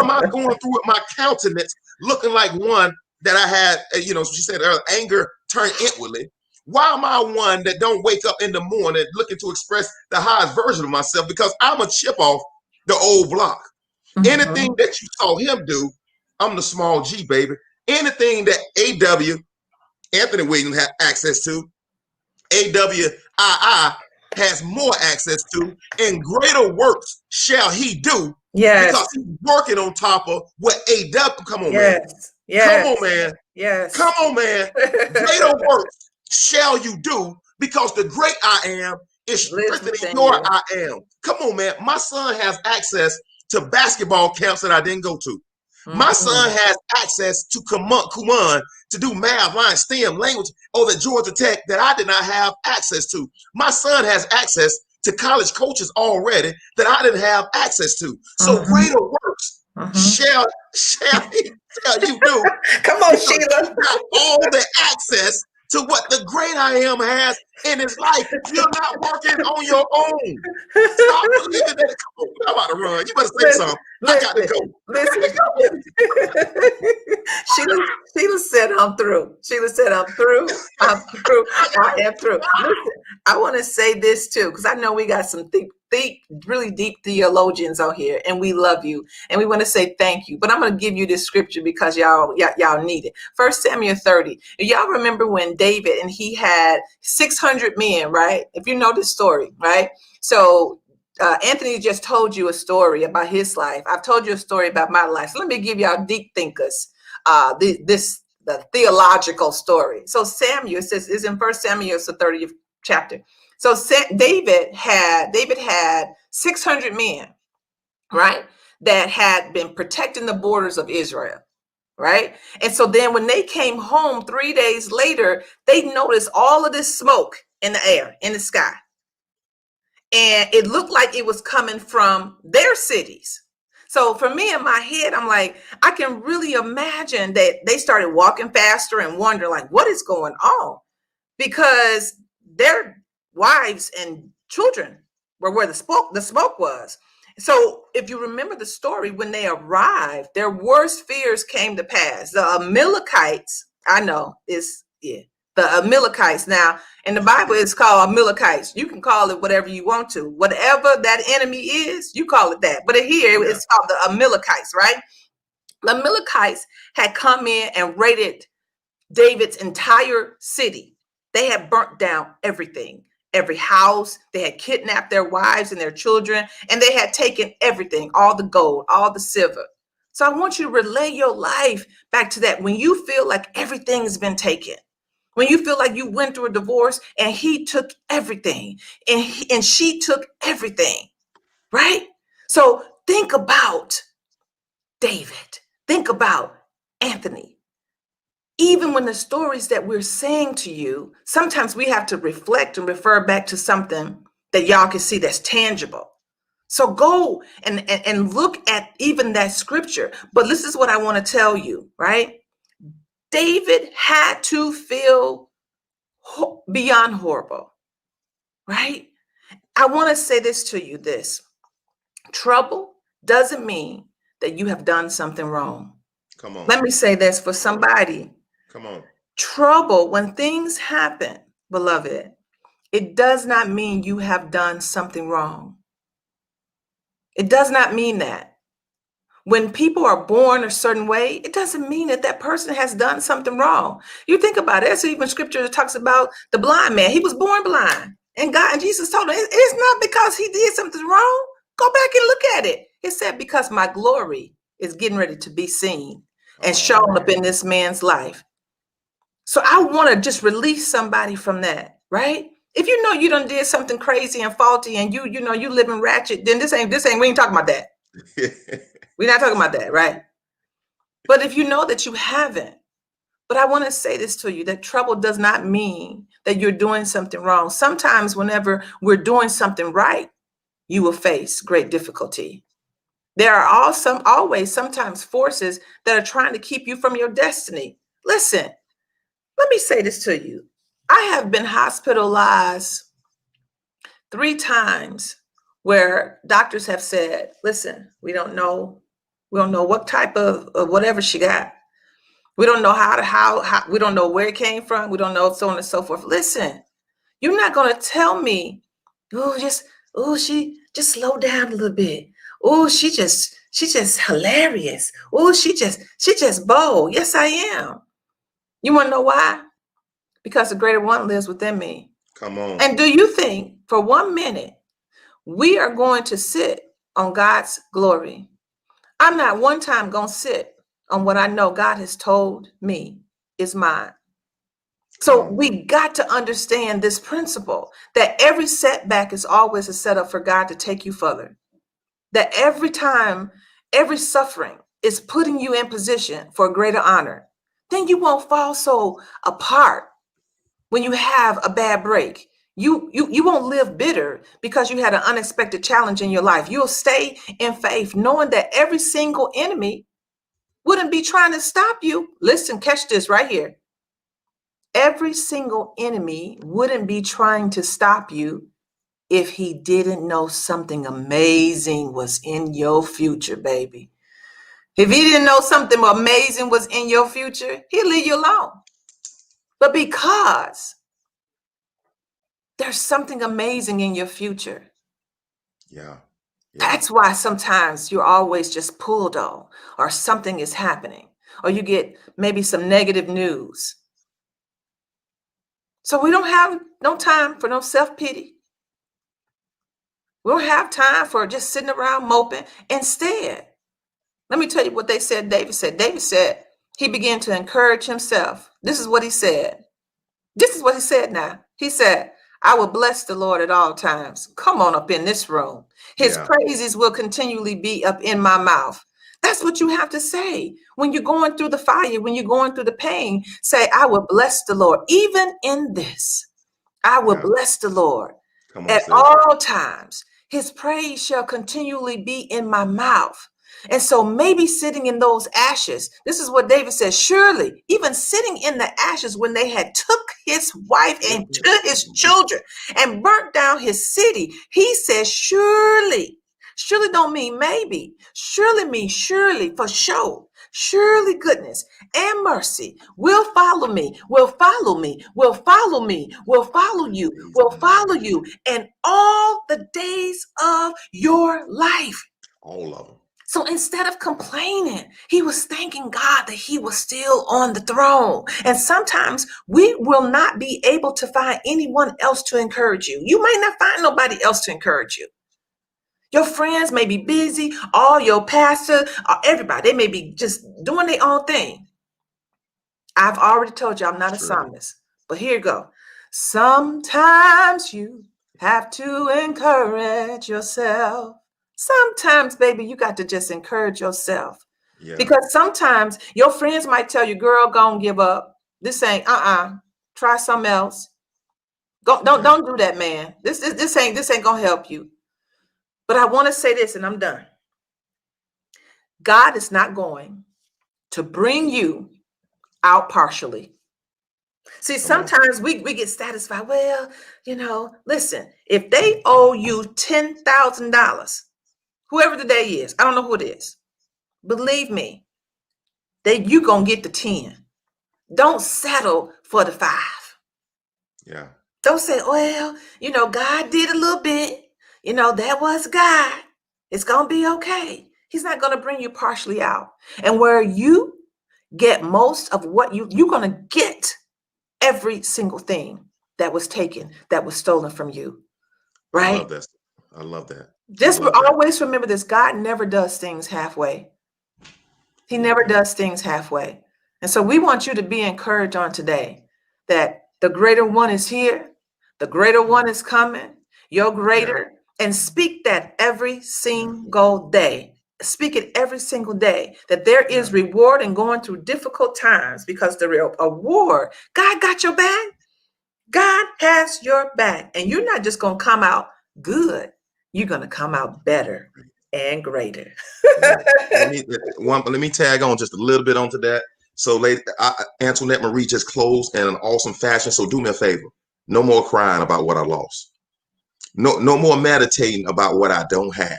am I going through with my countenance looking like one that I had, she said earlier, anger turned inwardly. Why am I one that don't wake up in the morning looking to express the highest version of myself? Because I'm a chip off the old block. Anything that you saw him do, I'm the small G, baby. Anything that A.W. Anthony Williams had access to, A.W.I.I. has more access to, and greater works shall he do. Yes. Because he's working on top of what A.W. Come on, man. Yes. Come on, man. Yes. Come on, man. Greater works shall you do, because the great I am is strengthening your I am. Come on, man. My son has access to basketball camps that I didn't go to. My son has access to Kumon to do math, line, STEM, language over at Georgia Tech that I did not have access to. My son has access to college coaches already that I didn't have access to. So greater works shall you do. Come on, Sheila. You got all the access to what the great I am has in his life. You're not working on your own. Stop believing that. I'm about to run. You better say something. I got to go. Sheila said I'm through. Sheila said I'm through. I'm through. I am through. Listen, I want to say this too, because I know we got some really deep theologians out here, and we love you, and we want to say thank you. But I'm going to give you this scripture because y'all need it. 1 Samuel 30. Y'all remember when David, and he had 600 men, right? If you know this story, right? So Anthony just told you a story about his life. I've told you a story about my life. So let me give y'all deep thinkers the theological story. So Samuel, it says, is in 1 Samuel, it's the 30th chapter. So David had 600 men, right, that had been protecting the borders of Israel, right? And so then when they came home 3 days later, they noticed all of this smoke in the air, in the sky. And it looked like it was coming from their cities. So for me in my head, I'm like, I can really imagine that they started walking faster and wondering, like, what is going on? Because their wives and children were where the smoke was. So if you remember the story, when they arrived, their worst fears came to pass. The Amalekites, I know, the Amalekites. Now, in the Bible, it's called Amalekites. You can call it whatever you want to. Whatever that enemy is, you call it that. But here, it's called the Amalekites, right? The Amalekites had come in and raided David's entire city. They had burnt down everything, every house. They had kidnapped their wives and their children, and they had taken everything, all the gold, all the silver. So I want you to relay your life back to that. When you feel like everything's been taken, when you feel like you went through a divorce and he took everything and she took everything, right? So think about David. Think about Anthony. Even when the stories that we're saying to you, sometimes we have to reflect and refer back to something that y'all can see that's tangible. So go and look at even that scripture. But this is what I want to tell you, right? David had to feel beyond horrible, right? I want to say this to you, trouble doesn't mean that you have done something wrong. Come on. Let me say this for somebody. Come on. Trouble, when things happen, beloved, it does not mean you have done something wrong. It does not mean that. When people are born a certain way, it doesn't mean that that person has done something wrong. You think about it. There's even scripture that talks about the blind man. He was born blind. And God and Jesus told him, it's not because he did something wrong. Go back and look at it. It said, because my glory is getting ready to be seen and shown up in this man's life. So I want to just release somebody from that, right? If you know you done did something crazy and faulty and you know you living ratchet, then this ain't we ain't talking about that. We're not talking about that, right? But if you know that you haven't, but I want to say this to you, that trouble does not mean that you're doing something wrong. Sometimes whenever we're doing something right, you will face great difficulty. There are always sometimes forces that are trying to keep you from your destiny. Listen, let me say this to you. I have been hospitalized 3 times where doctors have said, listen, we don't know what type of whatever she got. We don't know how we don't know where it came from. We don't know so on and so forth. Listen, you're not going to tell me, she just slow down a little bit. Oh, she just hilarious. Oh, she just bold. Yes, I am. You want to know why? Because the greater one lives within me. Come on. And do you think for 1 minute we are going to sit on God's glory? I'm not one time going to sit on what I know God has told me is mine. So we got to understand this principle that every setback is always a setup for God to take you further. That every time, every suffering is putting you in position for greater honor. Then you won't fall so apart when you have a bad break. You won't live bitter because you had an unexpected challenge in your life. You'll stay in faith, knowing that every single enemy wouldn't be trying to stop you. Listen, catch this right here. Every single enemy wouldn't be trying to stop you if he didn't know something amazing was in your future, baby. If he didn't know something amazing was in your future, he'll leave you alone. But because there's something amazing in your future. Yeah. That's why sometimes you're always just pulled on, or something is happening, or you get maybe some negative news. So we don't have no time for no self-pity. We don't have time for just sitting around moping. Instead, let me tell you what David said. David said he began to encourage himself. This is what he said. This is what he said now. He said, I will bless the Lord at all times. Come on up in this room. His praises will continually be up in my mouth. That's what you have to say. When you're going through the fire, when you're going through the pain, say, I will bless the Lord. Even in this, I will bless the Lord at all times. His praise shall continually be in my mouth. And so maybe sitting in those ashes, this is what David says, surely, even sitting in the ashes when they had took his wife and his children and burnt down his city, he says, surely don't mean maybe, surely means surely, for sure. Surely goodness and mercy will follow me, will follow me, will follow me, will follow you, will follow you, and all the days of your life. All of them. So instead of complaining, he was thanking God that he was still on the throne. And sometimes we will not be able to find anyone else to encourage you. You might not find nobody else to encourage you. Your friends may be busy, all your pastors, everybody, they may be just doing their own thing. I've already told you I'm not a psalmist, but here you go. Sometimes you have to encourage yourself. Sometimes, baby, you got to just encourage yourself. Yeah. Because sometimes your friends might tell you, girl, go and give up. This ain't, try something else. Don't do that, man. This ain't gonna help you. But I want to say this, and I'm done. God is not going to bring you out partially. See, sometimes we get satisfied. Well, listen, if they owe you $10,000, whoever the day is, I don't know who it is, believe me, that you gonna get the 10. Don't settle for the 5. Yeah. Don't say, well, God did a little bit. That was God. It's gonna be okay. He's not going to bring you partially out. And where you get most of what you're going to get every single thing that was taken, that was stolen from you. I Right? love that. I love that. I Just love that. always remember this. God never does things halfway. He never does things halfway. And so we want you to be encouraged on today that the greater one is here. The greater one is coming. You're greater. And speak that every single day. Speak it every single day that there is reward in going through difficult times, because the real award, God got your back. God has your back. And you're not just going to come out good. You're going to come out better and greater. Let me tag on just a little bit onto that. So, Antoinette Marie just closed in an awesome fashion. So, do me a favor. No more crying about what I lost. No more meditating about what I don't have.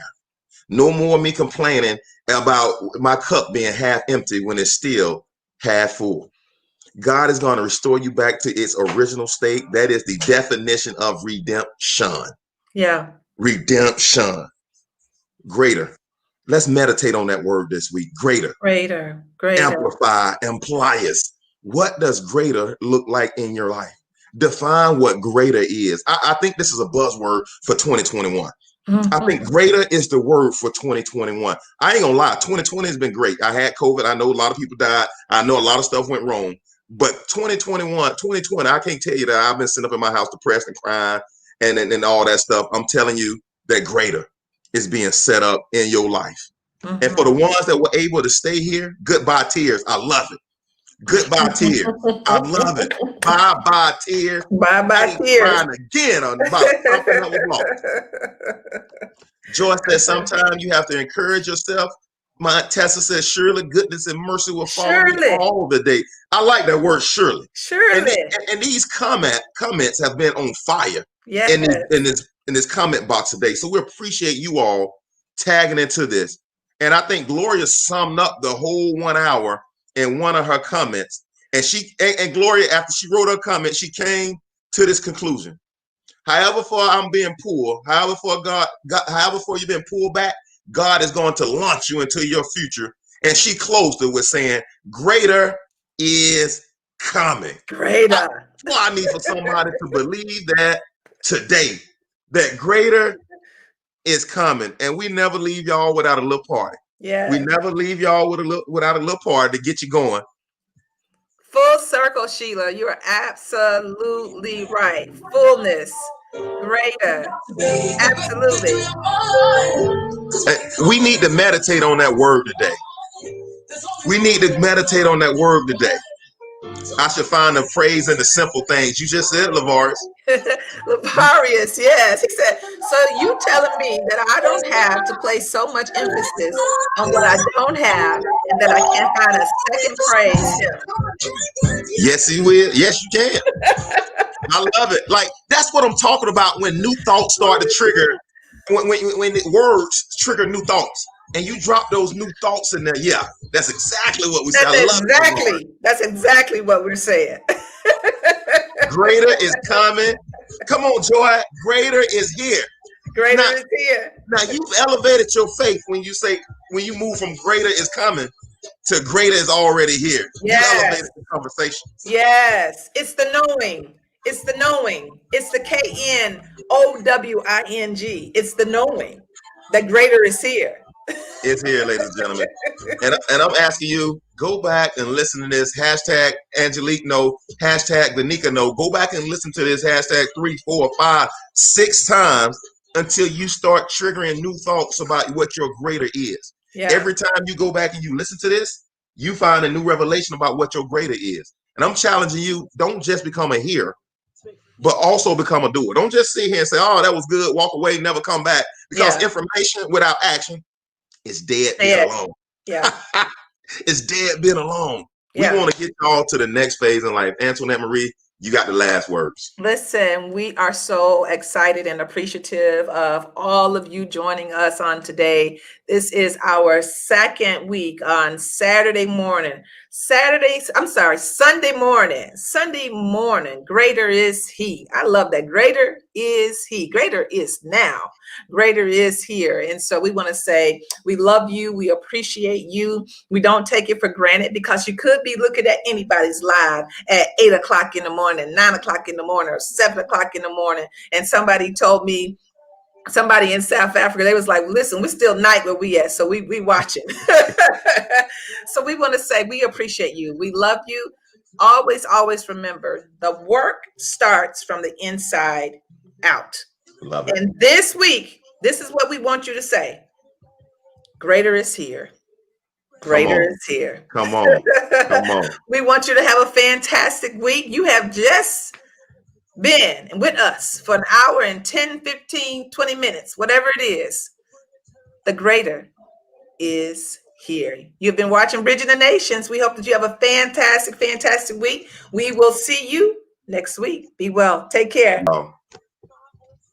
No more me complaining about my cup being half empty when it's still half full. God is going to restore you back to its original state. That is the definition of redemption. Yeah. Redemption. Greater. Let's meditate on that word this week. Greater. Greater. Amplify, implies. What does greater look like in your life? Define what greater is. I think this is a buzzword for 2021. I think greater is the word for 2021. I ain't gonna lie, 2020 has been great. I had COVID. I know a lot of people died. I know a lot of stuff went wrong. But 2020, I can't tell you that I've been sitting up in my house depressed and crying and all that stuff. I'm telling you that greater is being set up in your life. And for the ones that were able to stay here, goodbye tears. I love it. Goodbye tears. I love it. Bye tears. Bye tears. Crying again about something that was lost. Joyce says sometimes you have to encourage yourself. My Tessa says, surely goodness and mercy will follow me all the day. I like that word, surely. Surely. And these comments have been on fire in this comment box today. So we appreciate you all tagging into this. And I think Gloria summed up the whole 1 hour in one of her comments. And Gloria, after she wrote her comment, she came to this conclusion. However far I'm being pulled, however far you've been pulled back, God is going to launch you into your future. And she closed it with saying, greater is coming. Greater. I need for somebody to believe that today, that greater is coming. And we never leave y'all without a little party. Yeah. We never leave y'all without a little party to get you going. Full circle, Sheila. You are absolutely right. Fullness. Greater. Absolutely. We need to meditate on that word today. We need to meditate on that word today. I should find a phrase in the simple things. You just said, Lavarius. Lavarius, yes. He said, so you telling me that I don't have to place so much emphasis on what I don't have and that I can't find a second praise him? Yes, he will. Yes, you can. I love it. Like, that's what I'm talking about when new thoughts start to trigger, when words trigger new thoughts. And you drop those new thoughts in there. Yeah, that's exactly what we say. That's exactly what we're saying. Greater is coming. Come on, Joy. Greater is here. Greater is here. Now you've elevated your faith when you move from greater is coming to greater is already here. Yes. You elevated the conversation. Yes. It's the knowing. It's the knowing. It's the KNOWING. It's the knowing that greater is here. It's here, ladies and gentlemen. And I'm asking you, go back and listen to this. Hashtag Angelique no. Hashtag Vanika no. Go back and listen to this hashtag 3, 4, 5, 6 times until you start triggering new thoughts about what your greater is. Yeah. Every time you go back and you listen to this, you find a new revelation about what your greater is. And I'm challenging you, don't just become a hearer, but also become a doer. Don't just sit here and say, oh, that was good, walk away, never come back. Because information without action is dead being alone. Yeah. It's dead being alone. We want to get y'all to the next phase in life. Antoinette Marie, you got the last words. Listen, we are so excited and appreciative of all of you joining us on today. This is our second week on Saturday morning. Sunday morning. Sunday morning. Greater is He. I love that. Greater is He. Greater is now. Greater is here. And so we want to say, we love you. We appreciate you. We don't take it for granted, because you could be looking at anybody's live at 8 o'clock in the morning, 9 o'clock in the morning, or 7 o'clock in the morning. And somebody told me, somebody in South Africa, they was like, listen, we're still night where we at, so we watching. So we want to say we appreciate you. We love you. Always remember, the work starts from the inside out. Love it. And this week, this is what we want you to say. Greater is here. Greater is here. Come on. Come on. We want you to have a fantastic week. You have just been with us for an hour and 10, 15, 20 minutes, whatever it is. The greater is here. You've been watching Bridging the Nations. We hope that you have a fantastic week. We will see you next week. Be well. Take care.